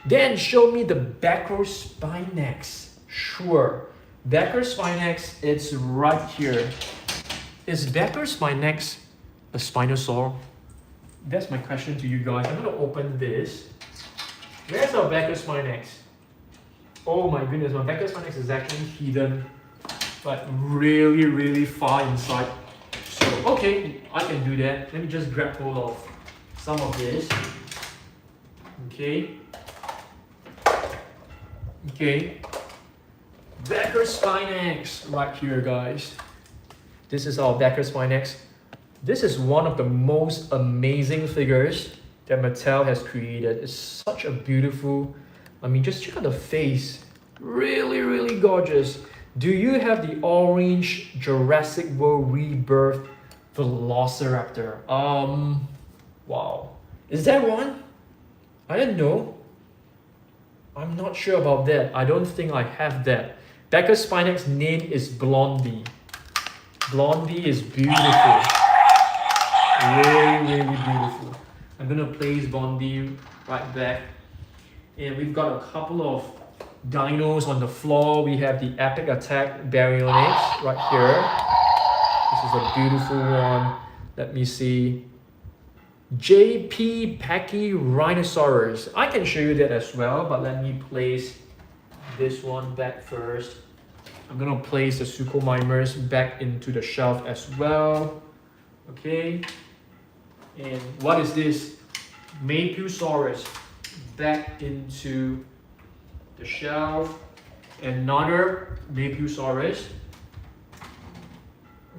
Then show me the Bacrospinax. Sure, Bacrospinax, it's right here. Is Bacrospinax a Spinosaur? That's my question to you guys. I'm gonna open this. Where's our Bacrospinax? Oh my goodness, my Bacrospinax is actually hidden, but really, really far inside. So, okay, I can do that. Let me just grab hold of some of this. Okay. Okay. Bacrospinax right here, guys. This is our Bacrospinax. This is one of the most amazing figures that Mattel has created. It's such a beautiful, I mean, just check out the face. Really, really gorgeous. Do you have the orange Jurassic World Rebirth Velociraptor? Wow. Is that one? I didn't know. I'm not sure about that. I don't think I have that. Bacrospinax's name is Blondie. Blondie is beautiful. Really, really beautiful. I'm gonna place Blondie right back. And we've got a couple of dinos on the floor. We have the Epic Attack Baryonyx right here. This is a beautiful one. Let me see. JP Pachyrhinosaurus. I can show you that as well, but let me place this one back first. I'm gonna place the Suchomimers back into the shelf as well. Okay. And what is this? Mapusaurus back into the shelf. Another Mapusaurus.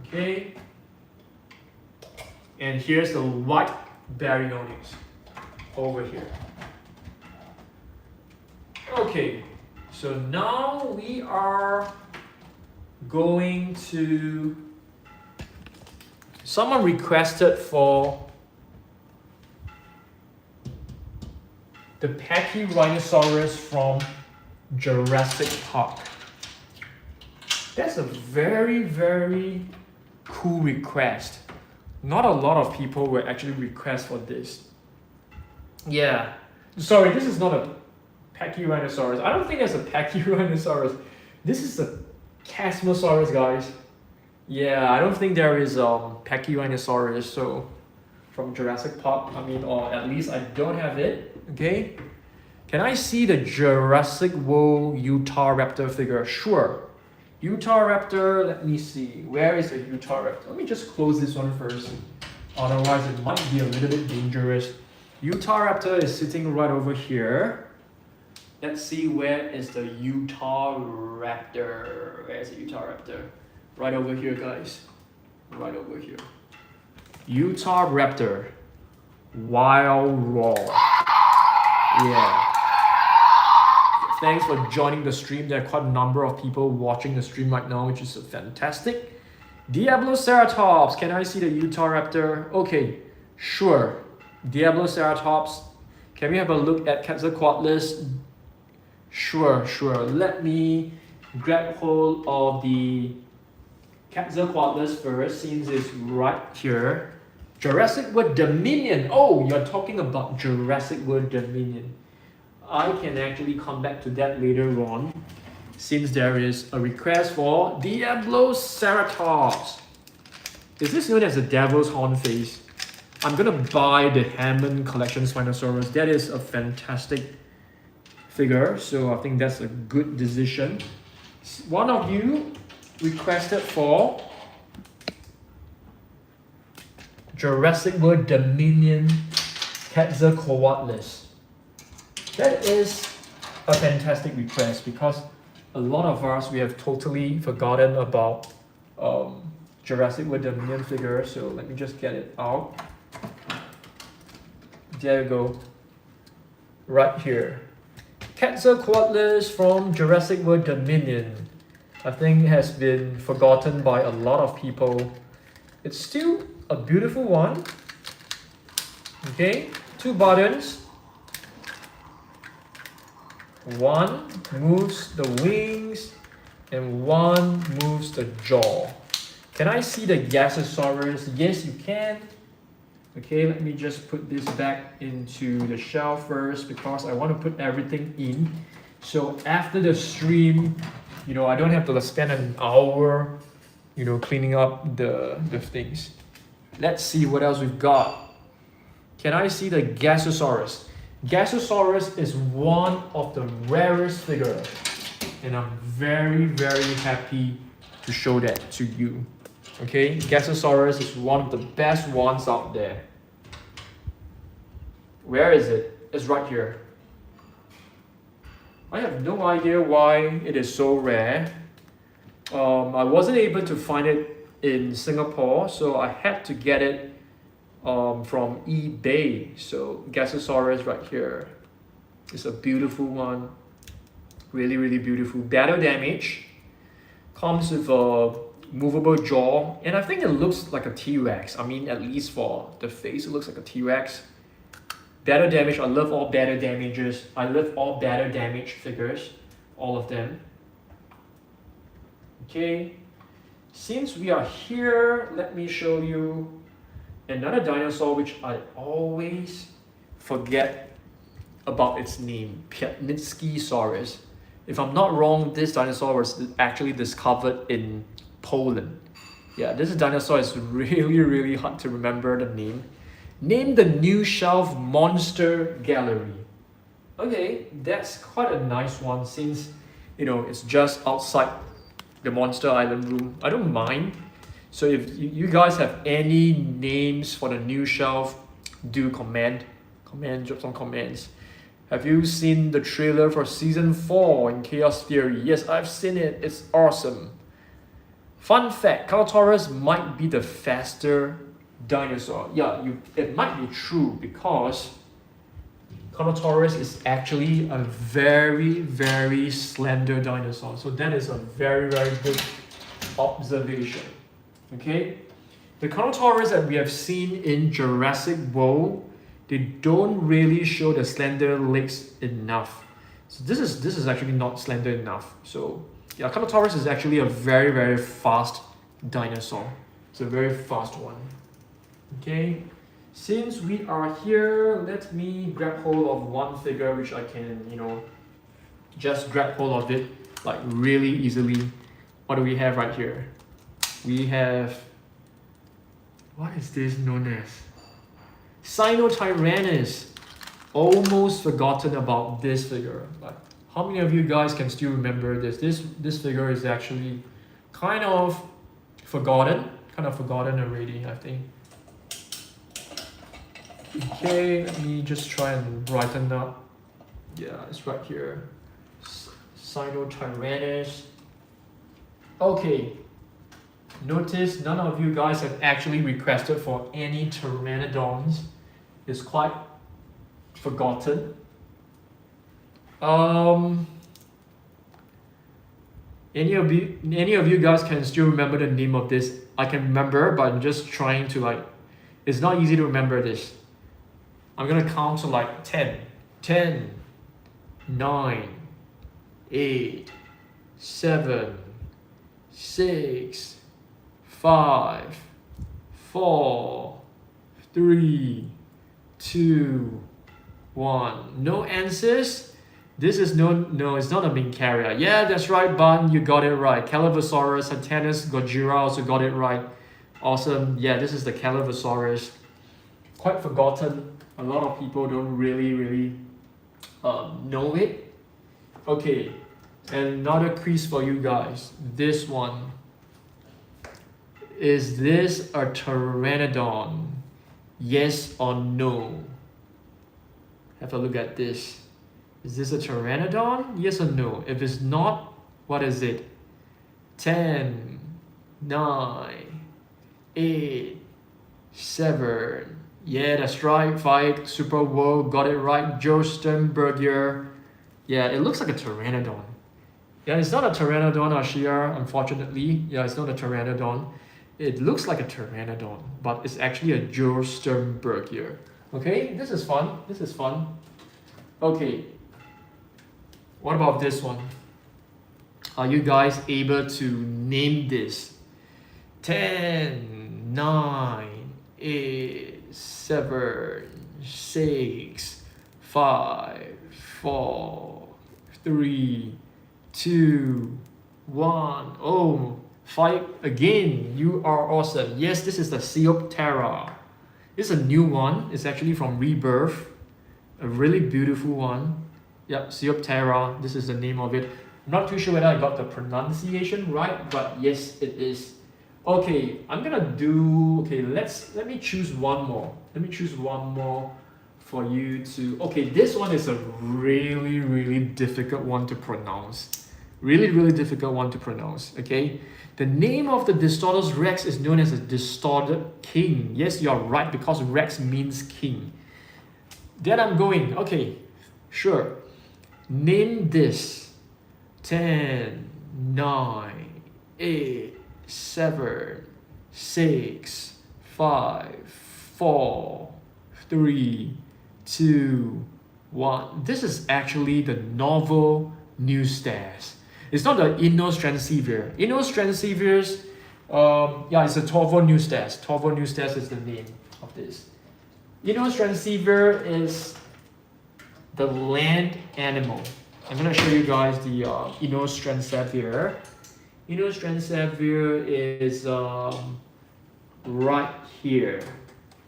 Okay. And here's the white Baryonyx over here. Okay, so now we are going to, someone requested for the Pachyrhinosaurus from Jurassic Park. That's a very, very cool request. Not a lot of people will actually request for this. Yeah. Sorry, this is not a Pachyrhinosaurus. I don't think there's a Pachyrhinosaurus. This is a Chasmosaurus, guys. Yeah, I don't think there is a Pachyrhinosaurus, so from Jurassic Park, I mean, or at least I don't have it. Okay. Can I see the Jurassic World Utahraptor figure? Sure. Utahraptor, let me see. Where is the Utahraptor? Let me just close this one first. Otherwise, it might be a little bit dangerous. Utahraptor is sitting right over here. Let's see, where is the Utahraptor? Where is the Utahraptor? Right over here, guys. Right over here. Utahraptor. Wild Roar. Yeah. Thanks for joining the stream. There are quite a number of people watching the stream right now, which is fantastic. Diabloceratops. Can I see the Utahraptor? Okay, sure. Diabloceratops. Can we have a look at Quetzalcoatlus? Sure, sure. Let me grab hold of the Quetzalcoatlus first, since it's right here. Jurassic World Dominion. Oh, you're talking about Jurassic World Dominion. I can actually come back to that later on, since there is a request for Diabloceratops. Is this known as the Devil's Horn face? I'm gonna buy the Hammond Collection Spinosaurus. That is a fantastic figure, so I think that's a good decision. One of you requested for Jurassic World Dominion Quetzalcoatlus. That is a fantastic request because a lot of us, we have totally forgotten about Jurassic World Dominion figure. So let me just get it out. There you go. Right here. Quetzalcoatlus from Jurassic World Dominion. I think it has been forgotten by a lot of people. It's still a beautiful one. Okay, 2 buttons. One moves the wings and one moves the jaw. Can I see the Gasosaurus? Yes, you can. Okay, let me just put this back into the shelf first because I want to put everything in. So after the stream, you know, I don't have to spend an hour, you know, cleaning up the things. Let's see what else we've got. Can I see the Gasosaurus? Gasosaurus is one of the rarest figures, and I'm very, very happy to show that to you. Okay, Gasosaurus is one of the best ones out there. Where is it? It's right here. I have no idea why it is so rare. I wasn't able to find it in Singapore, so I had to get it from eBay. So Gasosaurus right here. It's a beautiful one. Really, really beautiful. Battle damage. Comes with a movable jaw. And I think it looks like a T-Rex. I mean, at least for the face, it looks like a T-Rex. Battle damage. I love all battle damages. I love all battle damage figures. All of them. Okay. Since we are here, let me show you another dinosaur which I always forget about its name, Piatnicki-saurus. If I'm not wrong, this dinosaur was actually discovered in Poland. Yeah, this dinosaur is really, really hard to remember the name. Name the new shelf Monster Gallery. Okay, that's quite a nice one since, you know, it's just outside the Monster Island room. I don't mind. So if you guys have any names for the new shelf, do comment, drop some comments. Have you seen the trailer for season 4 in Chaos Theory? Yes, I've seen it. It's awesome. Fun fact, Carnotaurus might be the faster dinosaur. Yeah, it might be true because Carnotaurus is actually a very, very slender dinosaur. So that is a very, very good observation. Okay, the Carnotaurus that we have seen in Jurassic World, they don't really show the slender legs enough. So this is actually not slender enough. So yeah, Carnotaurus is actually a very, very fast dinosaur. It's a very fast one. Okay, since we are here, let me grab hold of one figure which I can, you know, just grab hold of it like really easily. What do we have right here? We have, what is this known as? Sinotyrannus. Almost forgotten about this figure. But how many of you guys can still remember this? This figure is actually kind of forgotten already, I think. Okay, let me just try and brighten up. Yeah, it's right here. Sinotyrannus. Okay. Notice none of you guys have actually requested for any pteranodons. It's quite forgotten. Any of you guys can still remember the name of this? I can remember, but I'm just trying to like, it's not easy to remember this. I'm gonna count to like 10. 10, 9, 8, 7, 6, 5, 4, 3, 2, 1. No answers? This is no, it's not a main carrier. Yeah, that's right, Bun, you got it right. Calavosaurus, Satanus, Gojira also got it right. Awesome. Yeah, this is the Calavosaurus. Quite forgotten. A lot of people don't really know it. Okay, another quiz for you guys. This one. Is this a pteranodon? Yes or no? Have a look at this. Is this a pteranodon? Yes or no? If it's not, what is it? 10, 9, 8, 7. Yeah, that's right. 5. Super World got it right. Joe Sternberger. Yeah, it looks like a pteranodon. Yeah, it's not a pteranodon, Ashia, unfortunately. Yeah, it's not a pteranodon. It looks like a pteranodon, but it's actually a Joe Sternberger. Okay, this is fun. This is fun. Okay, what about this one? Are you guys able to name this? 10, 9, 8, 7, 6, 5, 4, 3, 2, 1. Oh, 5 again. You are awesome. Yes, this is the Seoptera. This is a new one. It's actually from Rebirth. A really beautiful one. Yep, Seoptera. This is the name of it. I'm not too sure whether I got the pronunciation right, but yes, it is. Okay, I'm gonna do. Okay, let me choose one more. Let me choose one more for you to. Okay, this one is a really difficult one to pronounce. Really difficult one to pronounce. Okay, the name of the Distortus Rex is known as a distorted king. Yes, you are right, because Rex means king. Then I'm going. Okay, sure. Name this. 10, 9, 8, 7, 6, 5, 4, 3, 2, 1. This is actually the novel new stairs. It's not the Inos Transceiver. Inos Transceivers, yeah, it's a Torvo new stairs. Torvo new stairs is the name of this. Inos Transceiver is the land animal. I'm gonna show you guys the Inos Transceiver. Inos Transceiver is right here.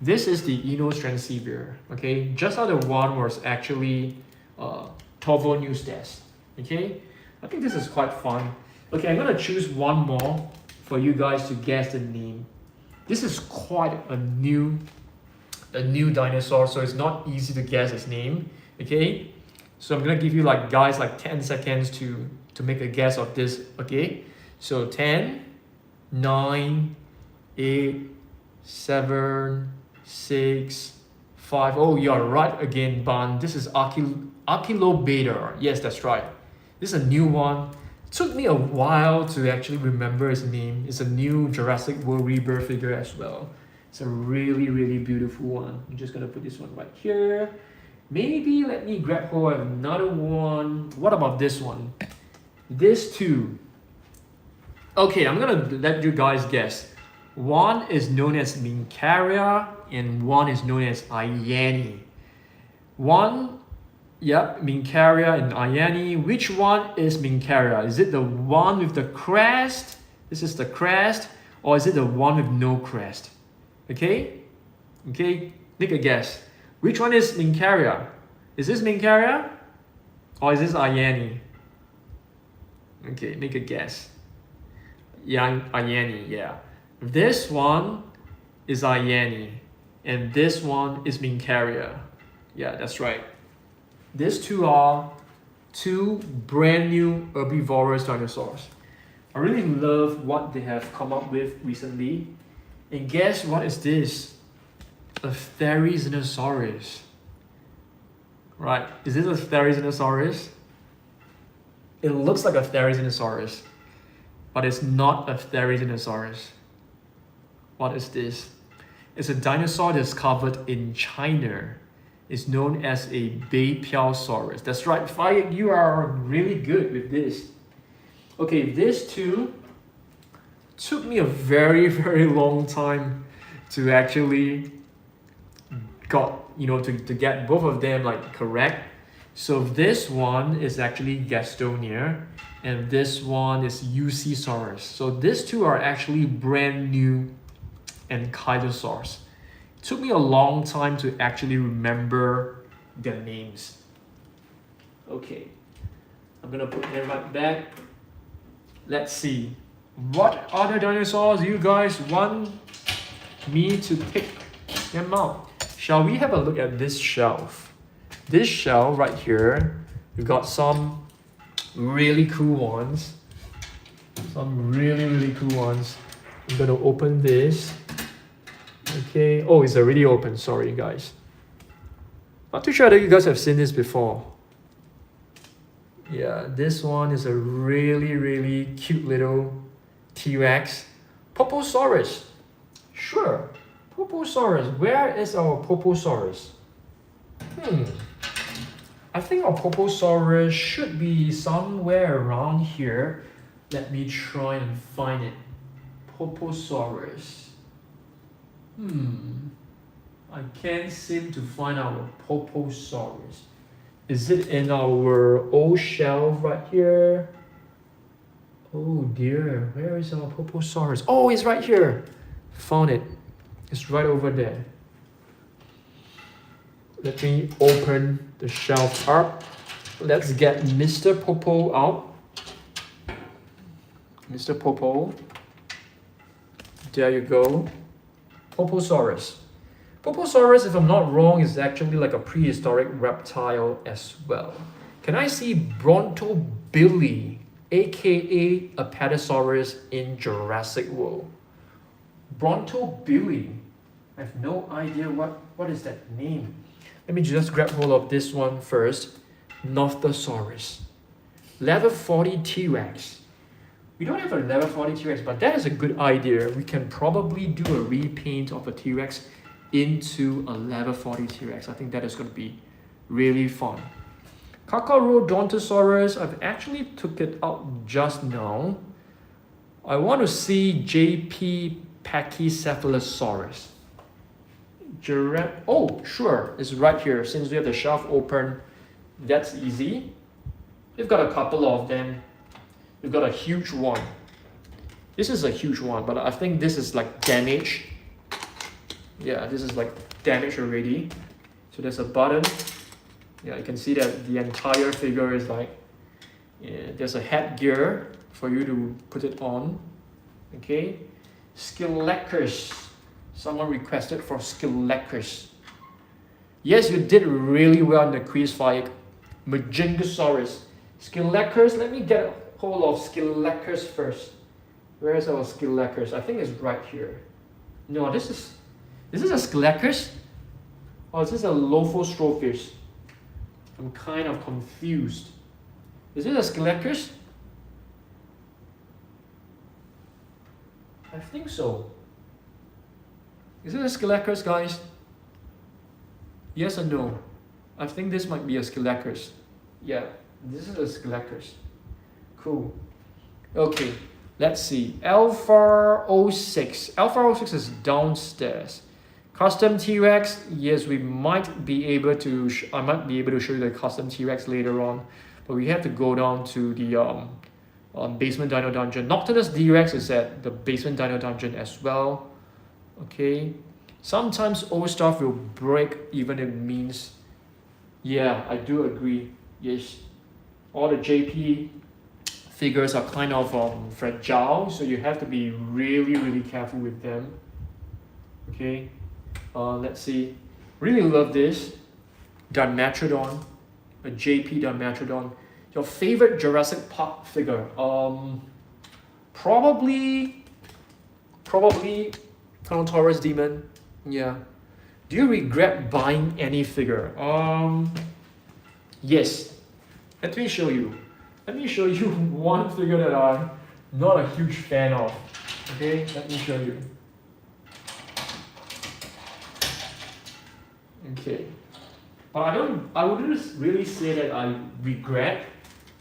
This is the Inos Transceiver. Okay, just how the one was actually Torvo new stairs. Okay, I think this is quite fun. Okay, I'm gonna choose one more for you guys to guess the name. This is quite a new dinosaur, so it's not easy to guess its name. Okay, so I'm gonna give you like 10 seconds to make a guess of this. Okay, so 10, 9, 8, 7, 6, 5. Oh, you're right again, Ban. This is Achillobedar. Yes, that's right. This is a new one. It took me a while to actually remember its name. It's a new Jurassic World Rebirth figure as well. It's a really beautiful one. I'm just gonna put this one right here. Maybe let me grab hold of another one. What about this one? This two. Okay, I'm gonna let you guys guess. One is known as Mincaria and one is known as Ayani. One, yep, Mincaria and Ayani. Which one is Mincaria? Is it the one with the crest? This is the crest, or is it the one with no crest? Okay, make a guess. Which one is Mincaria? Is this Mincaria? Or is this Ayani? Okay, make a guess. Yeah, Ayani, yeah. This one is Ayani. And this one is Mincaria. Yeah, that's right. These two are two brand new herbivorous dinosaurs. I really love what they have come up with recently. And guess what is this? A Therizinosaurus. Right, is this a Therizinosaurus? It looks like a Therizinosaurus, but it's not a Therizinosaurus. What is this? It's a dinosaur discovered in China. It's known as a Beipiaosaurus. That's right, Fayek, you are really good with this. Okay, this two took me a very long time to actually to get both of them like correct. So this one is actually Gastonia and this one is Eucosaurus. So these two are actually brand new ankylosaurs. It took me a long time to actually remember their names. Okay, I'm gonna put them right back. Let's see. What other dinosaurs you guys want me to pick them out? Shall we have a look at this shelf? This shelf right here, We've got some really cool ones. Some really cool ones. I'm gonna open this. Okay. Oh, it's already open. Sorry, guys. Not too sure that you guys have seen this before. Yeah, this one is a really cute little T-Rex. Poposaurus. Sure. Poposaurus. Where is our Poposaurus? I think our Poposaurus should be somewhere around here. Let me try and find it. Poposaurus. I can't seem to find our Poposaurus. Is it in our old shelf right here? Oh dear, where is our Poposaurus? Oh, it's right here. Found it. It's right over there. Let me open the shelf up. Let's get Mr. Popo out. Mr. Popo. There you go. Poposaurus. Poposaurus, if I'm not wrong, is actually like a prehistoric reptile as well. Can I see Brontobilly, aka Apatosaurus in Jurassic World? Brontobilly. I have no idea what is that name. Let me just grab hold of this one first. Nothosaurus. Level 40 T-Rex. We don't have a level 40 T-Rex, but that is a good idea. We can probably do a repaint of a T-Rex into a level 40 T-Rex. I think that is going to be really fun. Carcharodontosaurus, I've actually took it out just now. I want to see JP Pachycephalosaurus. Oh, sure, it's right here. Since we have the shelf open, that's easy. We've got a couple of them. We've got a huge one. This is a huge one, but I think this is like damaged. Yeah, this is like damaged already. So there's a button. Yeah, you can see that the entire figure is like, yeah, there's a headgear for you to put it on. Okay. Skeleccus. Someone requested for Skeleccus. Yes, you did really well in the quiz, Faik. Majingosaurus. Skeleccus, let me get a hold of Skeleccus first. Where is our Skeleccus? I think it's right here. No, this is a Skeleccus? Or is this a Lophostrophis? I'm kind of confused. Is it a Skeleccus? I think so. Is it a Skeleccus, guys? Yes or no? I think this might be a Skeleccus. Yeah, this is a Skeleccus. Cool. Okay, let's see. Alpha 06. Alpha 06 is downstairs. Custom T-Rex. Yes, we might be able to. I might be able to show you the custom T-Rex later on, but we have to go down to the basement dino dungeon. Nocturnus D-Rex is at the basement dino dungeon as well. Okay. Sometimes old stuff will break even if it means. Yeah, I do agree. Yes. All the JP figures are kind of fragile, so you have to be really careful with them. Okay. Let's see. Really love this. Dimetrodon. A JP Dimetrodon. Your favorite Jurassic Park figure? Probably Carnotaurus Demon. Yeah. Do you regret buying any figure? Yes. Let me show you. Let me show you one figure that I'm not a huge fan of. Okay, let me show you. Okay. But I wouldn't really say that I regret,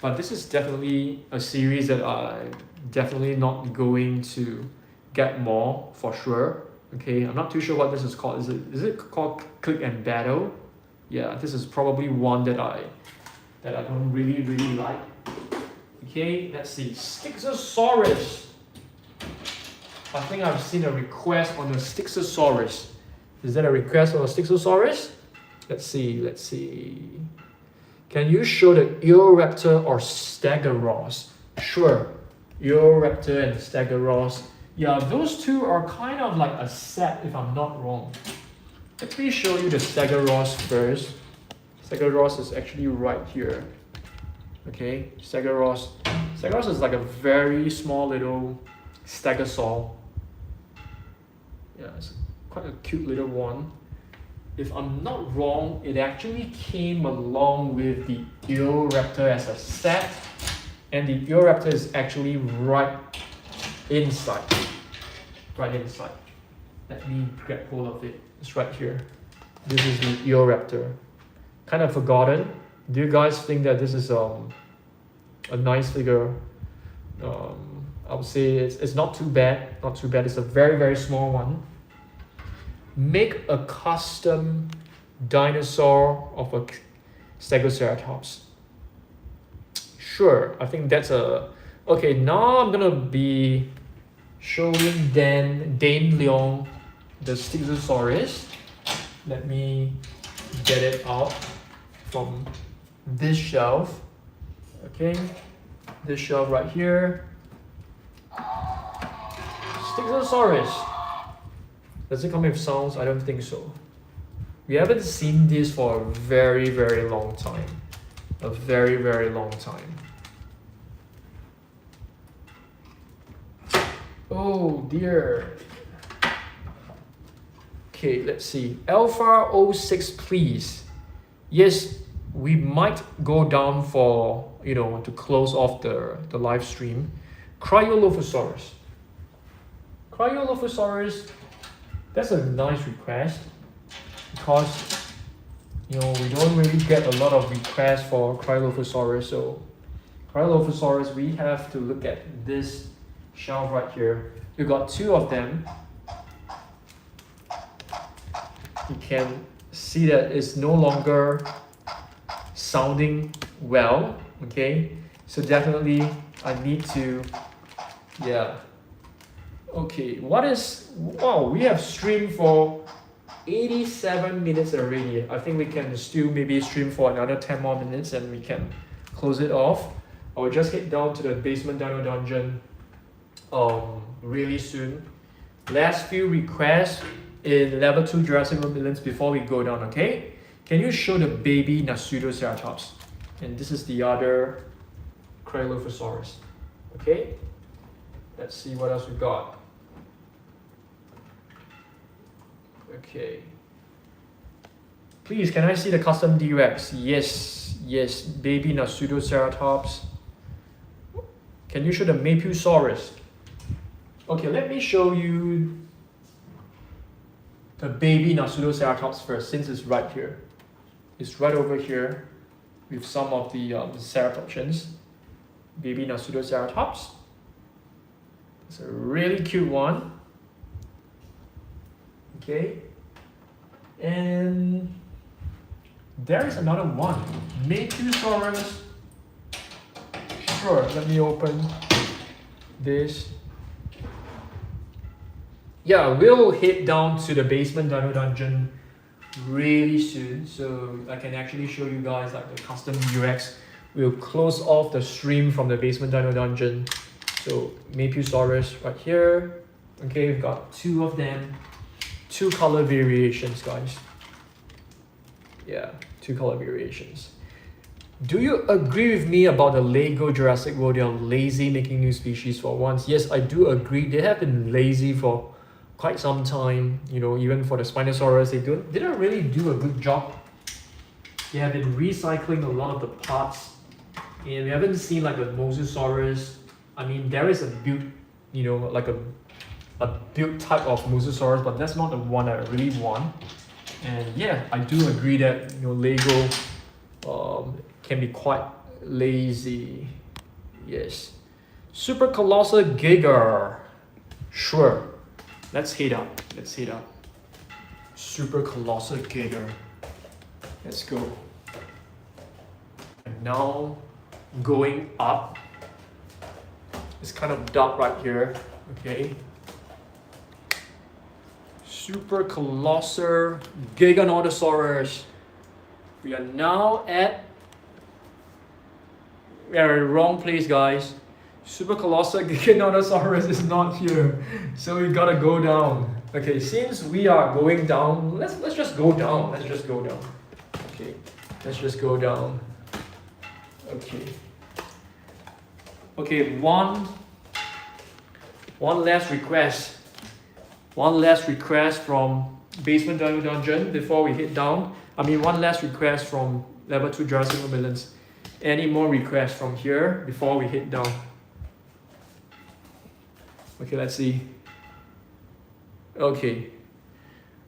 but this is definitely a series that I'm definitely not going to get more for sure. Okay, I'm not too sure what this is called. Is it called Click and Battle? Yeah, this is probably one that I don't really like. Okay, let's see. Styxosaurus. I think I've seen a request on the Styxosaurus. Is that a request on a Styxosaurus? Let's see. Can you show the Eoraptor or Stegosaurus? Sure. Eoraptor and Stegosaurus. Yeah, those two are kind of like a set if I'm not wrong. Let me show you the Stegosaurus first. Stegosaurus is actually right here. Okay, Stegosaurus. Stegosaurus is like a very small little stegosaur. Yeah, it's quite a cute little one. If I'm not wrong, it actually came along with the Eoraptor as a set, and the Eoraptor is actually right inside. Right inside. Let me grab hold of it. It's right here. This is the Eoraptor. Kind of forgotten. Do you guys think that this is a nice figure? I would say it's not too bad. Not too bad. It's a very, very small one. Make a custom dinosaur of a Stegoceratops. Sure, I think that's a... Okay, now I'm gonna be showing Dane Leong, the Stegosaurus. Let me get it out from this shelf. Okay, this shelf right here. Stegosaurus. Does it come with sounds? I don't think so. We haven't seen this for a very, very long time. A very, very long time. Oh dear. Okay, let's see. Alpha 06, please. Yes, we might go down for, to close off the live stream. Cryolophosaurus. Cryolophosaurus, that's a nice request because, we don't really get a lot of requests for Cryolophosaurus. So, Cryolophosaurus, we have to look at this shelf right here. We got two of them. You can see that it's no longer sounding well. Okay, so definitely I need to, yeah. Okay, wow, we have streamed for 87 minutes already. I think we can still maybe stream for another 10 more minutes and we can close it off. I will just head down to the basement dino dungeon really soon. Last few requests in level 2 Jurassic World Villains before we go down, okay? Can you show the baby Nasutoceratops? And this is the other Cryolophosaurus. Okay? Let's see what else we got. Okay. Please, can I see the custom D-Rex? Yes, baby Nasutoceratops. Can you show the Mapusaurus? Okay, let me show you the baby Nasutoceratops first, since it's right here. It's right over here with some of the ceratopsians. Baby Nasutoceratops. It's a really cute one. Okay. And there is another one. Mapusaurus. Sure, let me open this. Yeah, we'll head down to the basement dino dungeon really soon, so I can actually show you guys like the custom UX. We'll close off the stream from the basement dino dungeon. So Mapusaurus right here. Okay, we've got two of them. Two color variations, guys. Yeah, two color variations. Do you agree with me about the Lego Jurassic World? They are lazy making new species for once. Yes, I do agree. They have been lazy for quite some time. Even for the Spinosaurus, they didn't really do a good job. They have been recycling a lot of the parts, and we haven't seen like the Mosasaurus. I mean, there is a build, like a build type of Mosasaurus, but that's not the one I really want. And yeah, I do agree that Lego can be quite lazy. Yes. Super Colossal Giga. Sure. Let's head up. Super Colossal Giga. Let's go. And now going up. It's kind of dark right here. Okay. Super Colossal Giganotosaurus. We are now at... We are in the wrong place, guys. Super Colossal Giganotosaurus is not here. So we gotta go down. Okay, since we are going down, let's just go down. Okay, let's just go down. Okay. Okay, one last request. One last request from Basement Dungeon before we hit down. One last request from Level 2 Jurassic Villains. Any more requests from here before we hit down? Okay, let's see. Okay.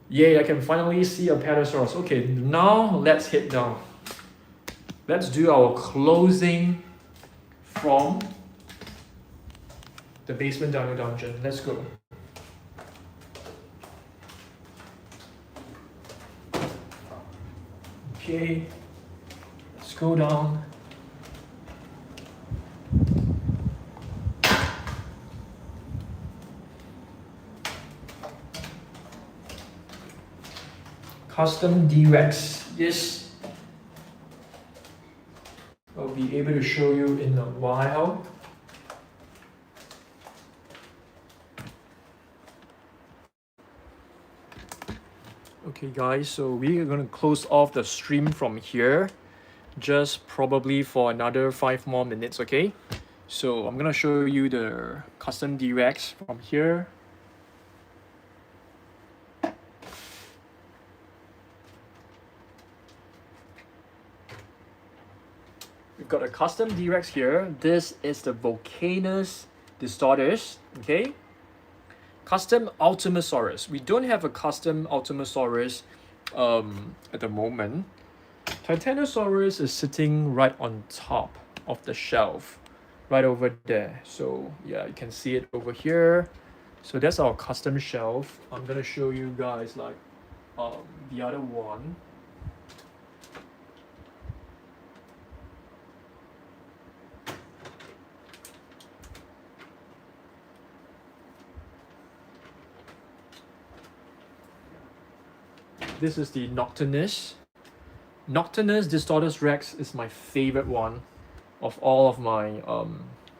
Yay, I can finally see a Pterosaurus. Okay, now let's hit down. Let's do our closing from the Basement Dungeon. Let's go. Okay, let's go down. Custom D-Rex. Yes, I'll be able to show you in a while. Okay guys, so we are going to close off the stream from here, just probably for another 5 more minutes, okay? So I'm going to show you the custom D-Rex from here. We've got a custom D-Rex here. This is the Volcanus Distortus, okay? Custom Ultimasaurus. We don't have a custom Ultimasaurus at the moment. Titanosaurus is sitting right on top of the shelf, right over there. So yeah, you can see it over here. So that's our custom shelf. I'm gonna show you guys like the other one. This is the Nocturnus. Nocturnus Distortus Rex is my favorite one of all of my,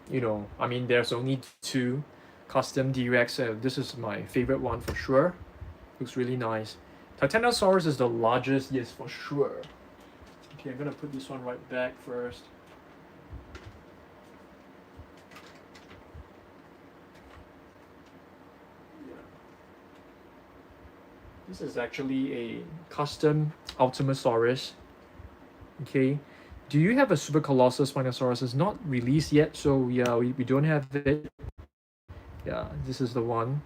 there's only 2 custom D-Rex. This is my favorite one for sure. Looks really nice. Titanosaurus is the largest, yes, for sure. Okay, I'm gonna put this one right back first. This is actually a custom Ultimasaurus. Okay. Do you have a Super Colossus Spinosaurus? It's not released yet, so yeah, we don't have it. Yeah, this is the one.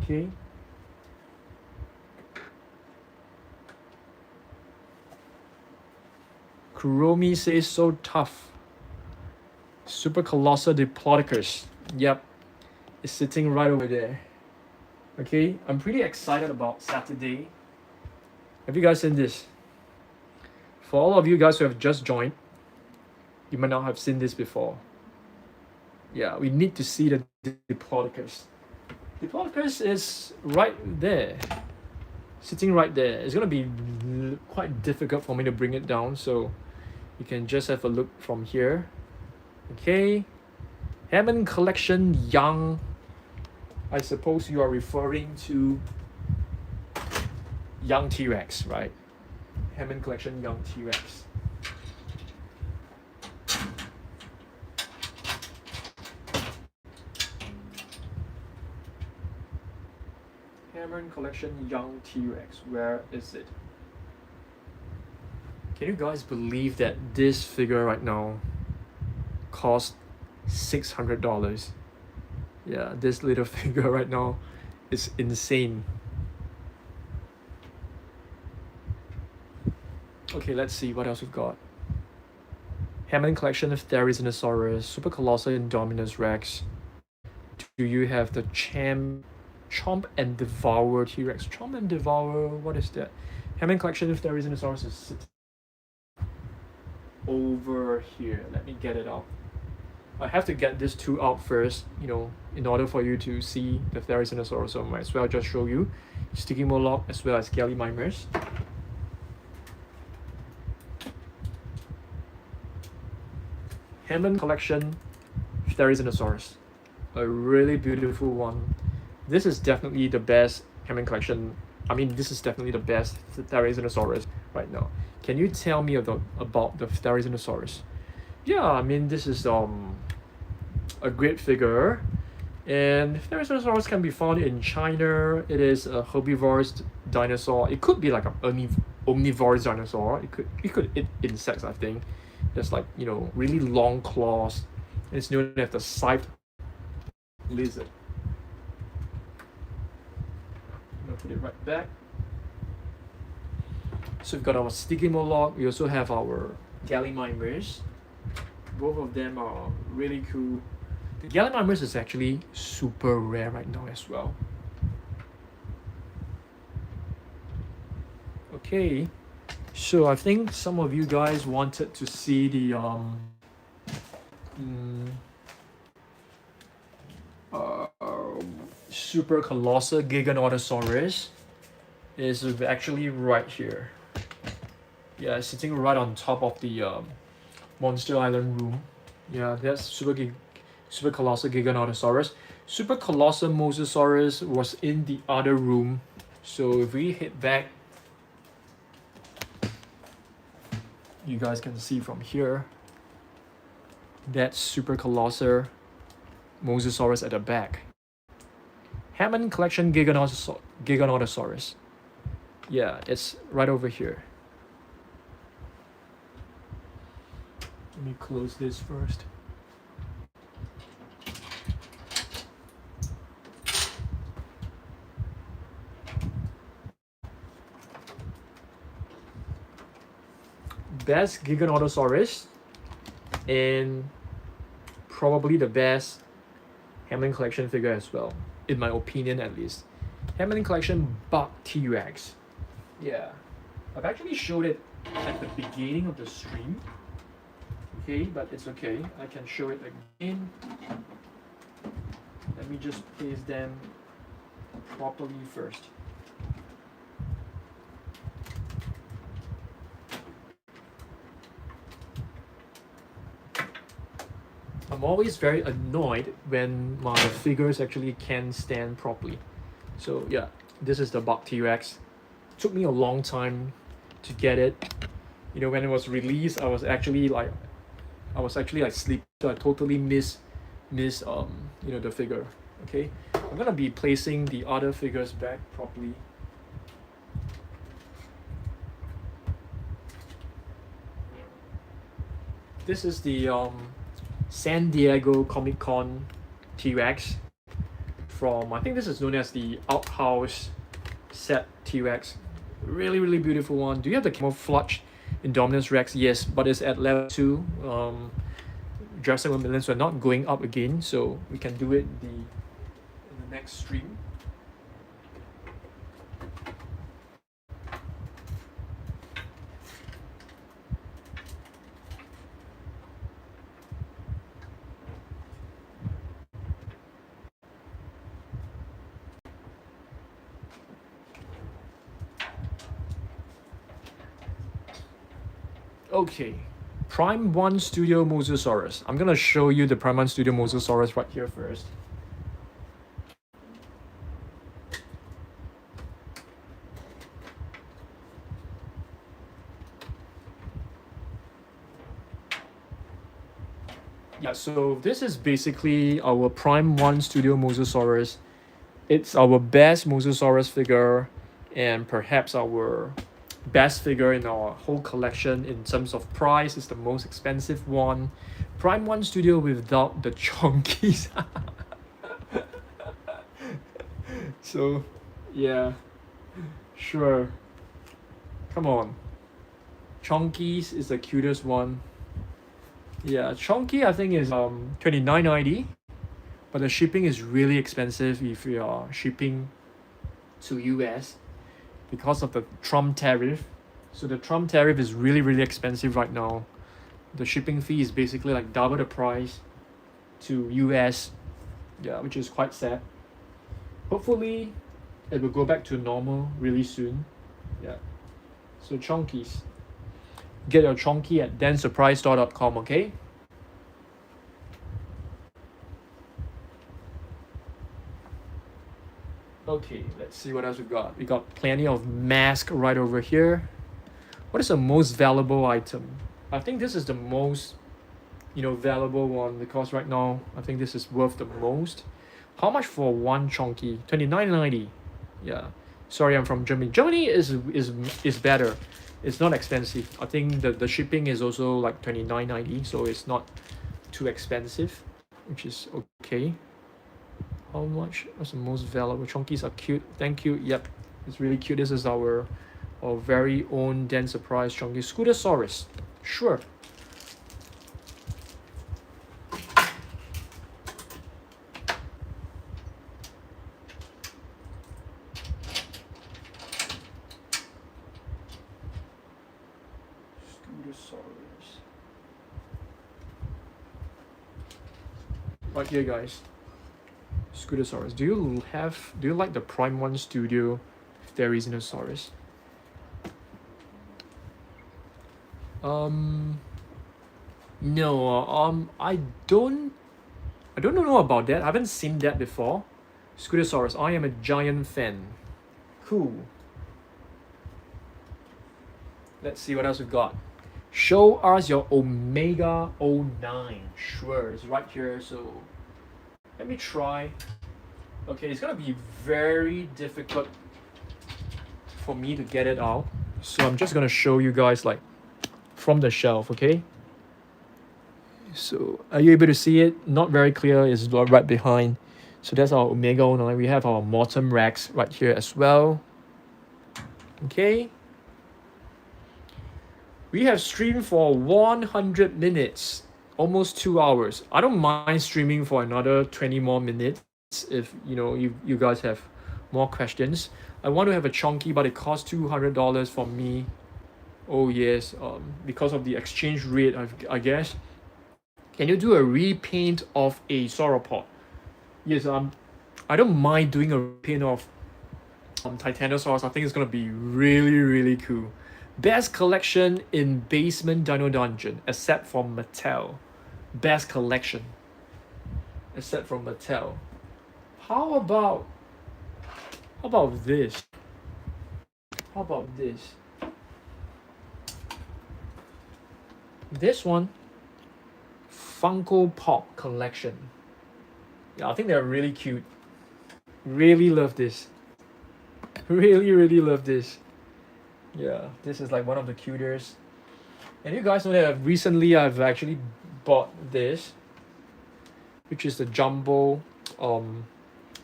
Okay. Kuromi says so tough. Super Colossus Diplodocus. Yep. It's sitting right over there. Okay, I'm pretty excited about Saturday. Have you guys seen this? For all of you guys who have just joined, you might not have seen this before. Yeah, we need to see the Diplodocus. Diplodocus is right there, sitting right there. It's gonna be quite difficult for me to bring it down, so you can just have a look from here. Okay, Hammond Collection Young. I suppose you are referring to Young T-Rex, right? Hammond Collection Young T-Rex. Hammond Collection Young T-Rex, where is it? Can you guys believe that this figure right now costs $600? Yeah, this little figure right now is insane. Okay, let's see what else we've got. Hammond Collection of Therizinosaurus, Super Colossal Indominus Rex. Do you have the Chomp and Devour T-Rex? Chomp and Devour, what is that? Hammond Collection of Therizinosaurus is sitting over here. Let me get it out. I have to get these 2 out first, in order for you to see the Therizinosaurus. So I might as well just show you Sticky Moloch as well as Gallimimus. Hammond Collection Therizinosaurus, a really beautiful one. This is definitely the best Hammond Collection. This is definitely the best Therizinosaurus right now. Can you tell me about the Therizinosaurus? Yeah, this is a great figure. And Therizinosaurus can be found in China. It is a herbivorous dinosaur. It could be like an omnivorous dinosaur. It could eat insects, I think. There's like, you know, really long claws. It's known as the scythe lizard. I'm gonna put it right back. So we've got our Stygimoloch. We also have our Gallimimus. Both of them are really cool. The Gallimimus is actually super rare right now as well. Okay, so I think some of you guys wanted to see the super colossal Giganotosaurus. Is actually right here. Yeah, sitting right on top of the Monster Island room. Yeah, that's super colossal Giganotosaurus. Super colossal Mosasaurus was in the other room. So if we hit back, you guys can see from here. That's super colossal Mosasaurus at the back. Hammond Collection Giganotosaurus. Yeah, it's right over here. Let me close this first. Best Giganotosaurus and probably the best Hammond Collection figure as well, in my opinion at least. Hammond Collection Buck T-Rex. Yeah, I've actually showed it at the beginning of the stream. Okay, but it's okay. I can show it again. Let me just place them properly first. I'm always very annoyed when my figures actually can't stand properly. So yeah, this is the Buck T-Rex. Took me a long time to get it. You know, when it was released, I was actually like sleeping, so I totally miss you know, the figure. Okay, I'm gonna be placing the other figures back properly. This is the San Diego Comic-Con T-Rex from, I think this is known as the Outhouse set T-Rex. Really beautiful one. Do you have the camouflage Indominus Rex? Yes, but it's at level 2. Jurassic 1 million, so we're not going up again, so we can do it in the next stream. Okay, Prime 1 Studio Mosasaurus. I'm gonna show you the Prime 1 Studio Mosasaurus right here first. Yeah, so this is basically our Prime 1 Studio Mosasaurus. It's our best Mosasaurus figure and perhaps our best figure in our whole collection in terms of price. It's the most expensive one. Prime 1 Studio without the chonkies. So yeah, sure, come on, chonkies is the cutest one. Yeah, chonky I think is $29.90, but the shipping is really expensive if you are shipping to US because of the Trump tariff. So the Trump tariff is really expensive right now. The shipping fee is basically like double the price to US. Yeah, which is quite sad. Hopefully it will go back to normal really soon. Yeah, so chonkies, get your chonky at dansurprisestore.com. okay. Okay, let's see what else we got. We got plenty of mask right over here. What is the most valuable item? I think this is the most valuable one, because right now I think this is worth the most. How much for one chonky? 29.90. Yeah. Sorry, I'm from Germany. Germany is better. It's not expensive. I think the shipping is also like 29.90, so it's not too expensive, which is okay. How much was the most valuable? Chonkies are cute. Thank you. Yep, it's really cute. This is our very own Den Surprise Chonky Scootosaurus. Sure. Scootosaurus. Right here, guys. Scootosaurus. Do you like the Prime 1 Studio Therizinosaurus? No, I don't know about that. I haven't seen that before. Scootosaurus, I am a giant fan. Cool. Let's see what else we got. Show us your Omega 09. Sure, it's right here, so let me try. Okay, it's gonna be very difficult for me to get it out. So I'm just gonna show you guys like from the shelf, okay? So are you able to see it? Not very clear, it's right behind. So that's our Omega 09. We have our Mortem Rex right here as well. Okay. We have streamed for 100 minutes, almost 2 hours. I don't mind streaming for another 20 more minutes if you guys have more questions. I want to have a chonky, but it costs $200 for me. Oh yes, because of the exchange rate, I guess. Can you do a repaint of a sauropod? Yes, I don't mind doing a repaint of Titanosaurus. I think it's gonna be really, really cool. Best collection in Basement Dino Dungeon, except for Mattel. Best collection, except from Mattel. How about this? How about this? This one, Funko Pop collection. Yeah, I think they're really cute. Really love this. Really, really love this. Yeah, this is like one of the cutest. And you guys know that recently I've actually bought this, which is the Jumbo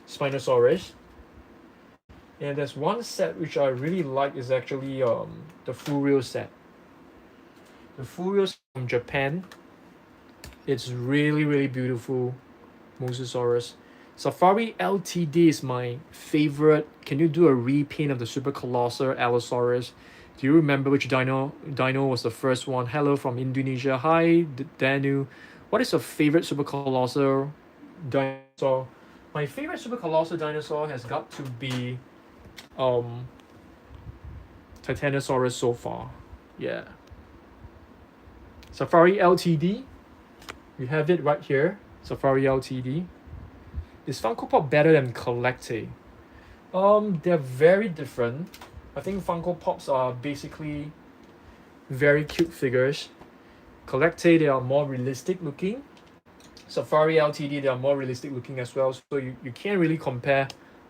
Spinosaurus. And there's one set which I really like, is actually the Furio set. The Furio from Japan. It's really, really beautiful. Mosasaurus. Safari LTD is my favorite. Can you do a repaint of the Super Colossal Allosaurus? Do you remember which dino was the first one? Hello from Indonesia. Hi, Danu. What is your favorite Super Colossal dinosaur? My favorite Super Colossal dinosaur has got to be Titanosaurus so far. Yeah. Safari LTD. We have it right here. Safari LTD. Is Funko Pop better than Collecte? They're very different. I think Funko Pops are basically very cute figures. Collecte, they are more realistic looking. Safari LTD, they are more realistic looking as well. So you can't really compare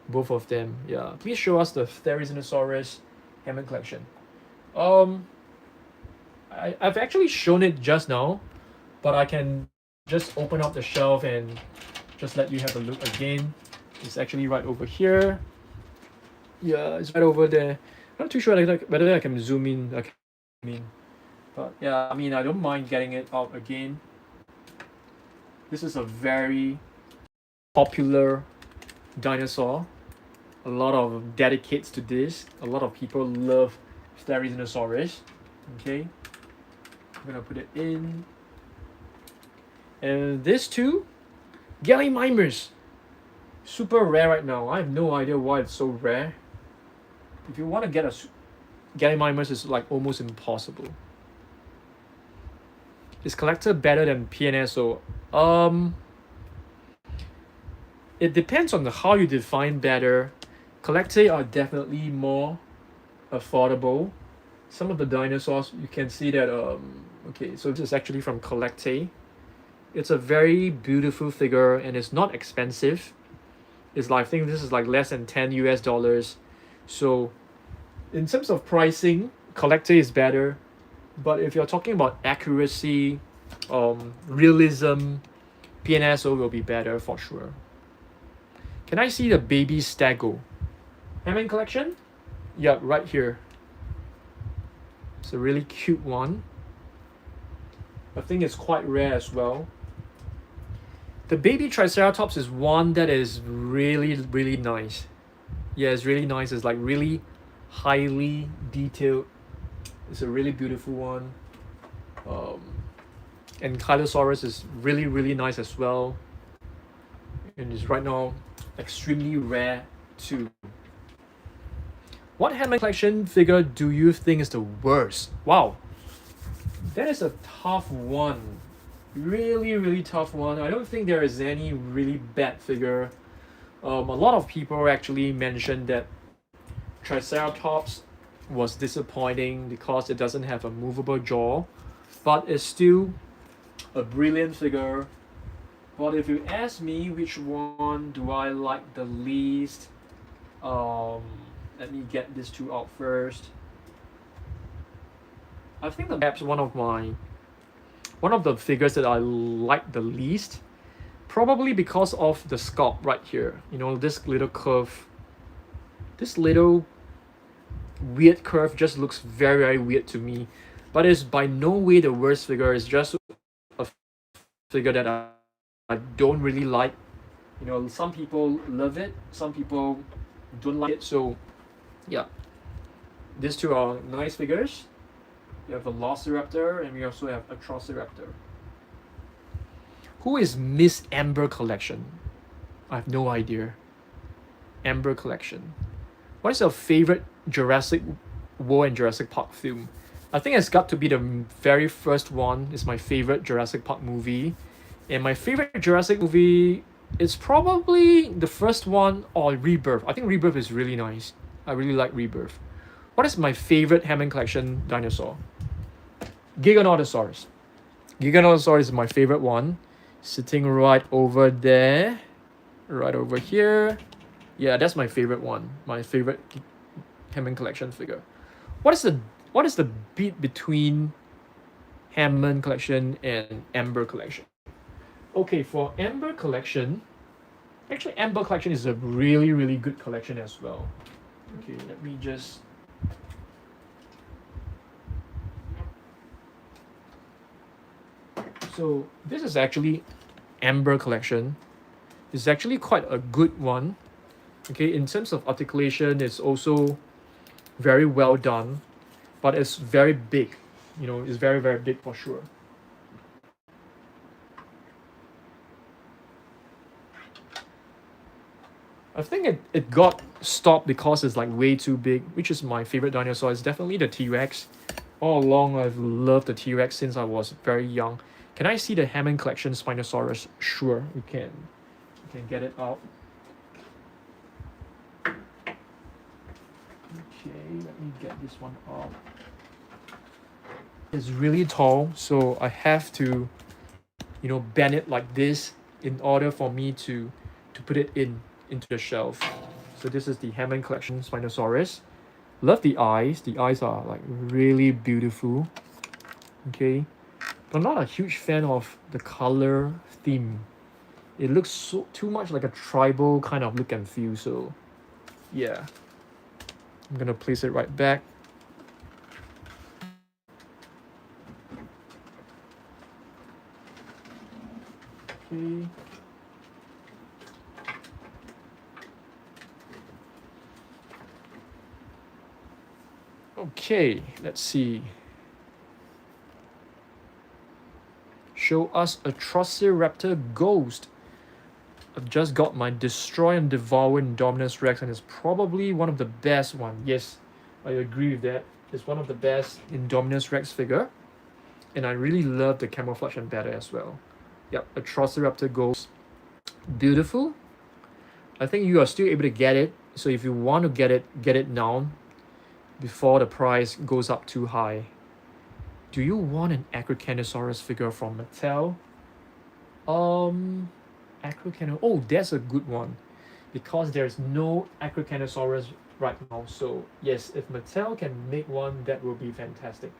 both of them. Yeah. Please show us the Therizinosaurus Hammond collection. I've actually shown it just now, but I can just open up the shelf and just let you have a look again. It's actually right over here. Yeah, it's right over there. Not too sure whether I can zoom in. But yeah, I don't mind getting it out again. This is a very popular dinosaur. A lot of dedicates to this. A lot of people love Therizinosaurus. Okay, I'm gonna put it in. And this too, Gallimimus. Super rare right now. I have no idea why it's so rare. If you want to get a Gallimimus, is like almost impossible. Is Collector better than PNSO? It depends on how you define better. Collector are definitely more affordable. Some of the dinosaurs, you can see that okay, so this is actually from Collecte. It's a very beautiful figure and it's not expensive. It's like, I think this is like less than 10 US dollars. So in terms of pricing, collector is better. But if you're talking about accuracy, realism, PNSO will be better for sure. Can I see the baby Stego? Hammond collection? Yeah, right here. It's a really cute one. I think it's quite rare as well. The baby Triceratops is one that is really, really nice. Yeah, it's really nice. It's like really highly detailed. It's a really beautiful one. And Kylosaurus is really, really nice as well. And it's right now extremely rare too. What Hammond collection figure do you think is the worst? Wow, that is a tough one. Really, really tough one. I don't think there is any really bad figure. A lot of people actually mentioned that Triceratops was disappointing because it doesn't have a movable jaw, but it's still a brilliant figure. But if you ask me which one do I like the least, let me get these two out first. I think perhaps one of the figures that I like the least, probably because of the sculpt right here. You know, this little curve, this little weird curve just looks very, very weird to me. But it's by no way the worst figure. It's just a figure that I don't really like. You know, some people love it, some people don't like it. So yeah, these two are nice figures. We have a Velociraptor and we also have a Trociraptor. Who is Miss Amber Collection? I have no idea. Amber Collection. What is your favorite Jurassic World and Jurassic Park film? I think it's got to be the very first one. It's my favorite Jurassic Park movie. And my favorite Jurassic movie is probably the first one or Rebirth. I think Rebirth is really nice. I really like Rebirth. What is my favorite Hammond Collection dinosaur? Giganotosaurus. Giganotosaurus is my favorite one. Sitting right over there. Right over here. Yeah, that's my favorite one. My favorite Hammond Collection figure. What is the beat between Hammond Collection and Amber Collection? Okay, for Amber Collection, actually Amber Collection is a really, really good collection as well. Okay, let me just... So this is actually Amber Collection. It's actually quite a good one. Okay, in terms of articulation, it's also very well done, but it's very big. You know, it's very, very big for sure. I think it got stopped because it's like way too big, which is my favorite dinosaur. It's definitely the T-Rex. All along, I've loved the T-Rex since I was very young. Can I see the Hammond Collection Spinosaurus? Sure, we can. We can get it out. Okay, let me get this one up. It's really tall, so I have to, you know, bend it like this in order for me to put it into the shelf. So this is the Hammond Collection Spinosaurus. Love the eyes. The eyes are like really beautiful. Okay, but I'm not a huge fan of the color theme. It looks too much like a tribal kind of look and feel. So yeah, I'm gonna place it right back. Okay. Okay, let's see. Show us a Trociraptor Ghost. I've just got my Destroy and Devour Indominus Rex, and it's probably one of the best one. Yes, I agree with that. It's one of the best Indominus Rex figure. And I really love the camouflage and better as well. Yep, a Trociraptor Ghost. Beautiful. I think you are still able to get it. So if you want to get it now before the price goes up too high. Do you want an Acrocanosaurus figure from Mattel? Acrocano. Oh, that's a good one. Because there's no Acrocanosaurus right now. So yes, if Mattel can make one, that will be fantastic.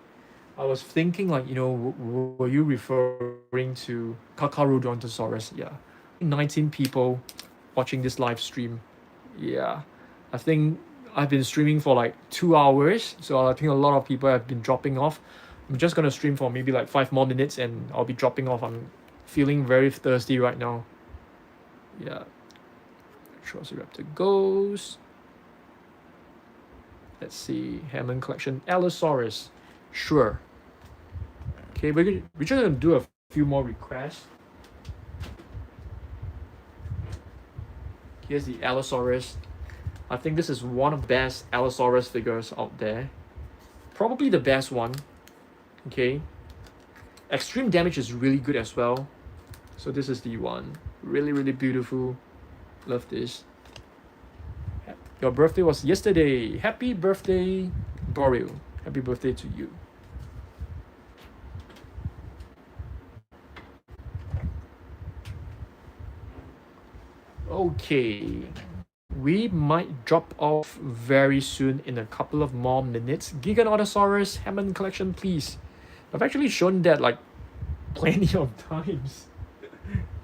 I was thinking like, were you referring to Kakarodontosaurus? Yeah. 19 people watching this live stream. Yeah. I think I've been streaming for like 2 hours. So I think a lot of people have been dropping off. I'm just gonna stream for maybe like 5 more minutes and I'll be dropping off. I'm feeling very thirsty right now. Yeah. Velociraptor goes. Let's see. Hammond collection. Allosaurus. Sure. Okay, we're just gonna do a few more requests. Here's the Allosaurus. I think this is one of the best Allosaurus figures out there. Probably the best one. Okay. Extreme damage is really good as well. So this is the one. Really, really beautiful. Love this. Your birthday was yesterday. Happy birthday, Boreal. Happy birthday to you. Okay. We might drop off very soon in a couple of more minutes. Giganotosaurus Hammond collection, please. I've actually shown that like plenty of times.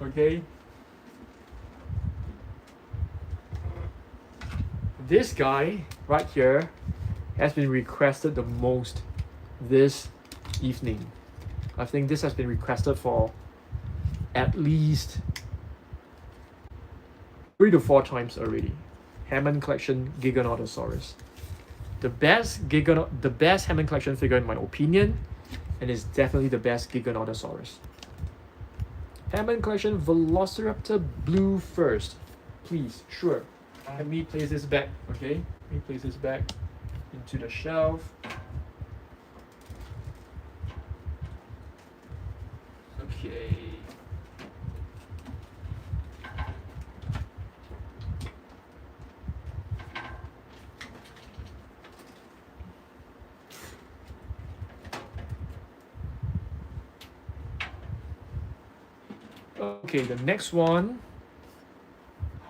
Okay. This guy right here has been requested the most this evening. I think this has been requested for at least 3 to 4 times already. Hammond collection Giganotosaurus. The best Hammond collection figure in my opinion, and is definitely the best Giganotosaurus. Hammond collection Velociraptor Blue first. Please, sure. Let me place this back, okay? Let me place this back into the shelf. Okay. Okay, the next one.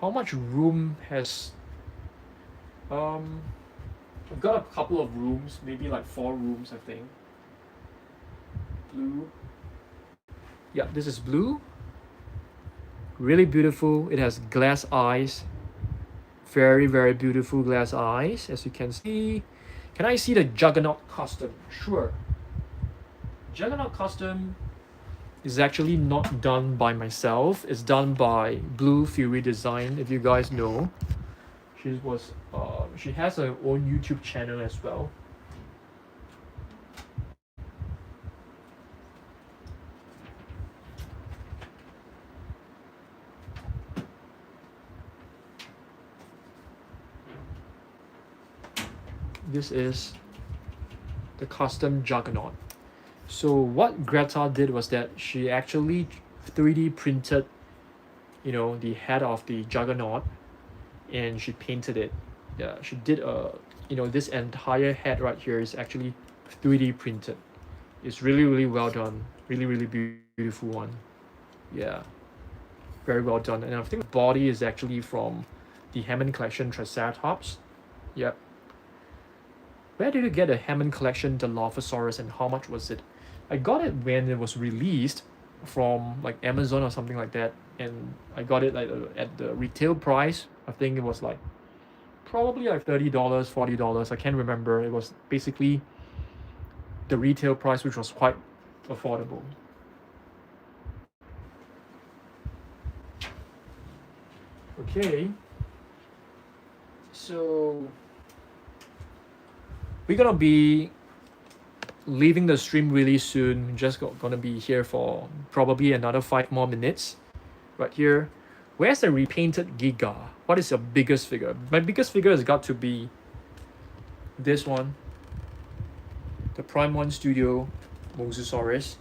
How much room has I've got a couple of rooms, maybe like 4 rooms I think. Blue. Yeah, this is blue. Really beautiful. It has glass eyes. Very, very beautiful glass eyes, as you can see. Can I see the Juggernaut custom? Sure. Juggernaut custom is actually not done by myself. It's done by Blue Fury Design, if you guys know. She has her own YouTube channel as well. This is the custom Juggernaut. So what Greta did was that she actually 3D printed, the head of the Juggernaut, and she painted it. Yeah, she did this entire head right here is actually 3D printed. It's really, really well done. Really, really beautiful one. Yeah, very well done. And I think the body is actually from the Hammond collection Triceratops. Yep. Where did you get a Hammond collection Dilophosaurus and how much was it? I got it when it was released from like Amazon or something like that, and I got it like at the retail price. I think it was like probably like $30, $40. I can't remember. It was basically the retail price, which was quite affordable. Okay, so we're gonna be leaving the stream really soon. Just gonna be here for probably another 5 more minutes. Right here. Where's the repainted Giga? What is your biggest figure? My biggest figure has got to be this one. The Prime 1 Studio Mosasaurus.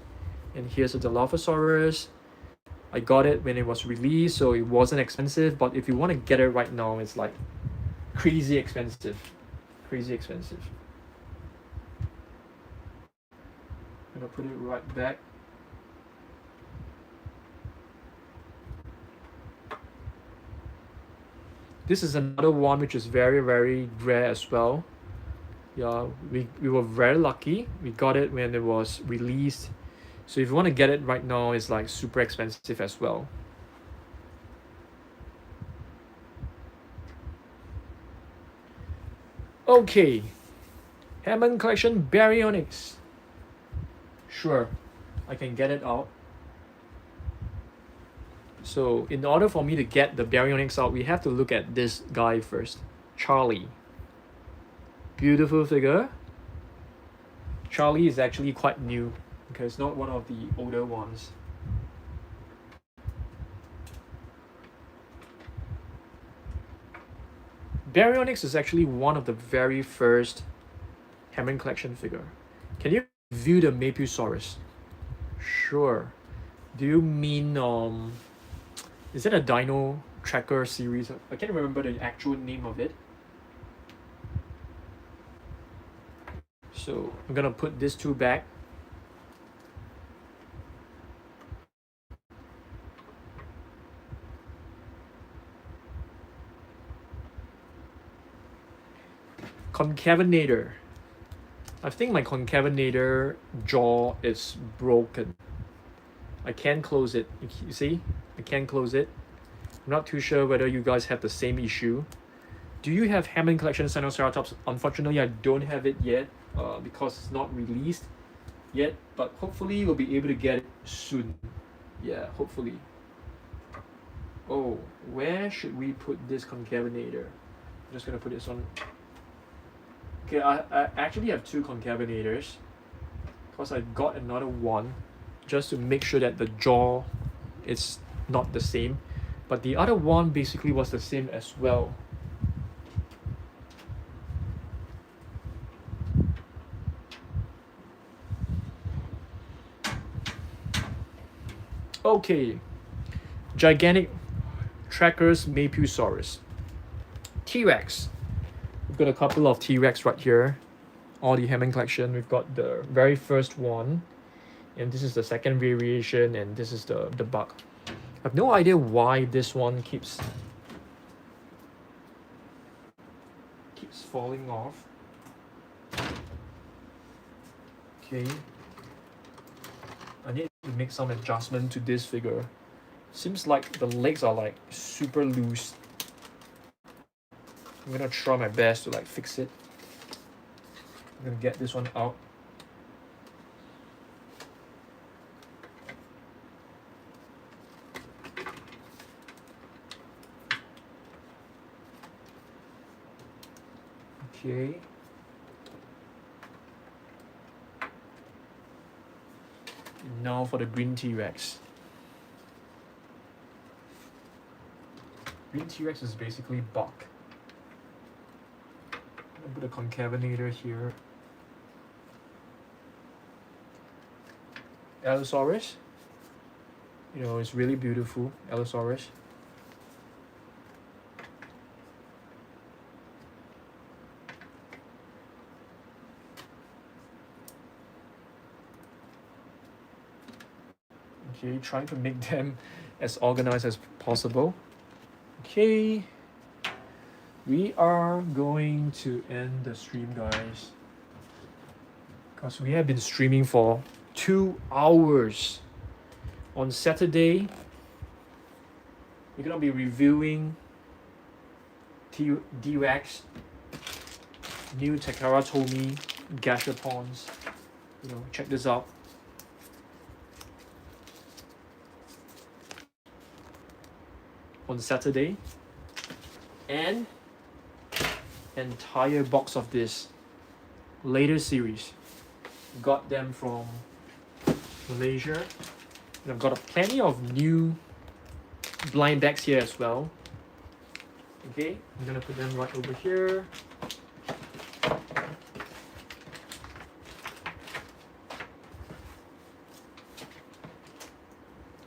And here's a Dilophosaurus. I got it when it was released, so it wasn't expensive. But if you want to get it right now, it's like crazy expensive. Crazy expensive. I'm gonna put it right back. This is another one which is very, very rare as well. Yeah, we were very lucky. We got it when it was released. So if you want to get it right now, it's like super expensive as well. Okay, Hammond Collection Baryonyx. Sure, I can get it out. So in order for me to get the Baryonyx out, we have to look at this guy first. Charlie. Beautiful figure. Charlie is actually quite new because it's not one of the older ones. Baryonyx is actually one of the very first Hammond Collection figure. Can you view the Mapusaurus? Sure. Do you mean is it a Dino Tracker series? I can't remember the actual name of it. So I'm gonna put these two back. Concavenator. I think my concavenator jaw is broken. I can't close it. You see? I can't close it. I'm not too sure whether you guys have the same issue. Do you have Hammond Collection Sinoceratops? Unfortunately, I don't have it yet because it's not released yet. But hopefully, we'll be able to get it soon. Yeah, hopefully. Oh, where should we put this concavenator? I'm just gonna put this on. Okay, I actually have two concavenators because I got another one just to make sure that the jaw is not the same. But the other one basically was the same as well. Okay, gigantic trackers Mapusaurus. T-Rex. We've got a couple of T-Rex right here. All the Hammond Collection. We've got the very first one, and this is the second variation, and this is the buck. I have no idea why this one keeps falling off. Okay. I need to make some adjustment to this figure. Seems like the legs are like super loose. I'm gonna try my best to like fix it. I'm gonna get this one out. Okay. Now for the green T-Rex. Green T-Rex is basically buck. I'm gonna put a concavenator here. Allosaurus. You know, it's really beautiful. Allosaurus. Okay, trying to make them as organized as possible. Okay, we are going to end the stream, guys, because we have been streaming for 2 hours. On Saturday, we're gonna be reviewing D-Rex, new Takara Tomy Gashapons. You know, check this out. On Saturday, and entire box of this later series. Got them from Malaysia. And I've got plenty of new blind bags here as well. Okay, I'm gonna put them right over here.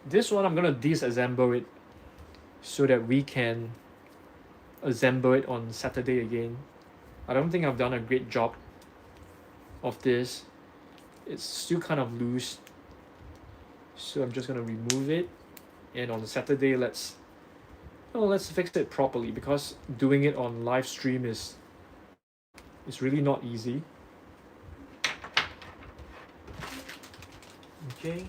This one I'm gonna disassemble it so that we can assemble it on Saturday again. I don't think I've done a great job of this. It's still kind of loose, so I'm just gonna remove it, and on Saturday let's well, let's fix it properly, because doing it on live stream is really not easy. Okay.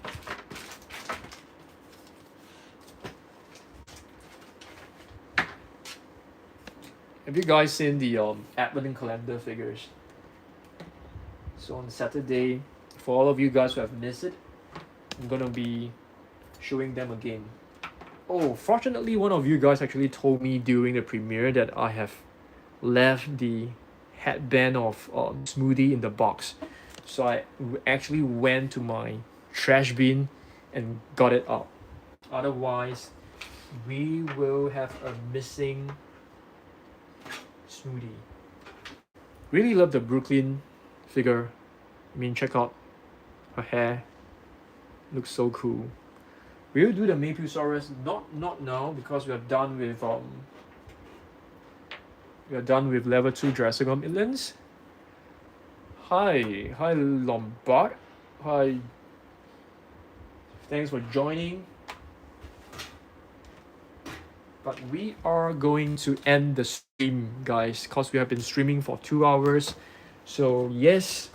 Have you guys seen the Advent calendar figures? So on Saturday, for all of you guys who have missed it, I'm gonna be showing them again. Oh, fortunately, one of you guys actually told me during the premiere that I have left the headband of smoothie in the box. So I actually went to my trash bin and got it out. Otherwise, we will have a missing smoothie. Really love the Brooklyn figure. I mean, check out her hair. Looks so cool. We'll do the Maypusaurus not now, because we are done with level 2 Jurassic Millions. Hi Lombard. Hi. Thanks for joining. But we are going to end the stream, guys, because we have been streaming for 2 hours. So yes,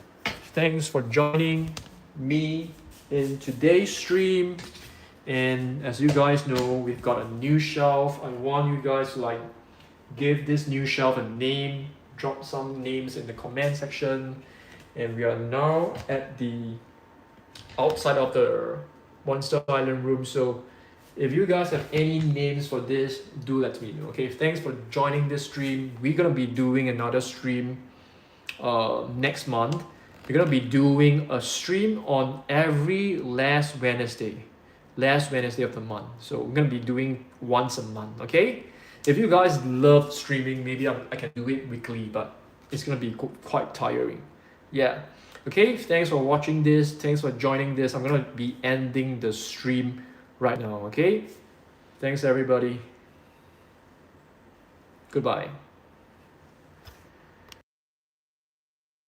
thanks for joining me in today's stream. And as you guys know, we've got a new shelf. I want you guys to like give this new shelf a name, drop some names in the comment section. And we are now at the outside of the Monster Island room. So if you guys have any names for this, do let me know. Okay, thanks for joining this stream. We're gonna be doing another stream next month. We're gonna be doing a stream on every last Wednesday of the month. So we're gonna be doing once a month. Okay, if you guys love streaming, maybe I can do it weekly, but it's gonna be quite tiring. Yeah. Okay, thanks for watching this. Thanks for joining this. I'm gonna be ending the stream right now. Okay, thanks everybody. Goodbye.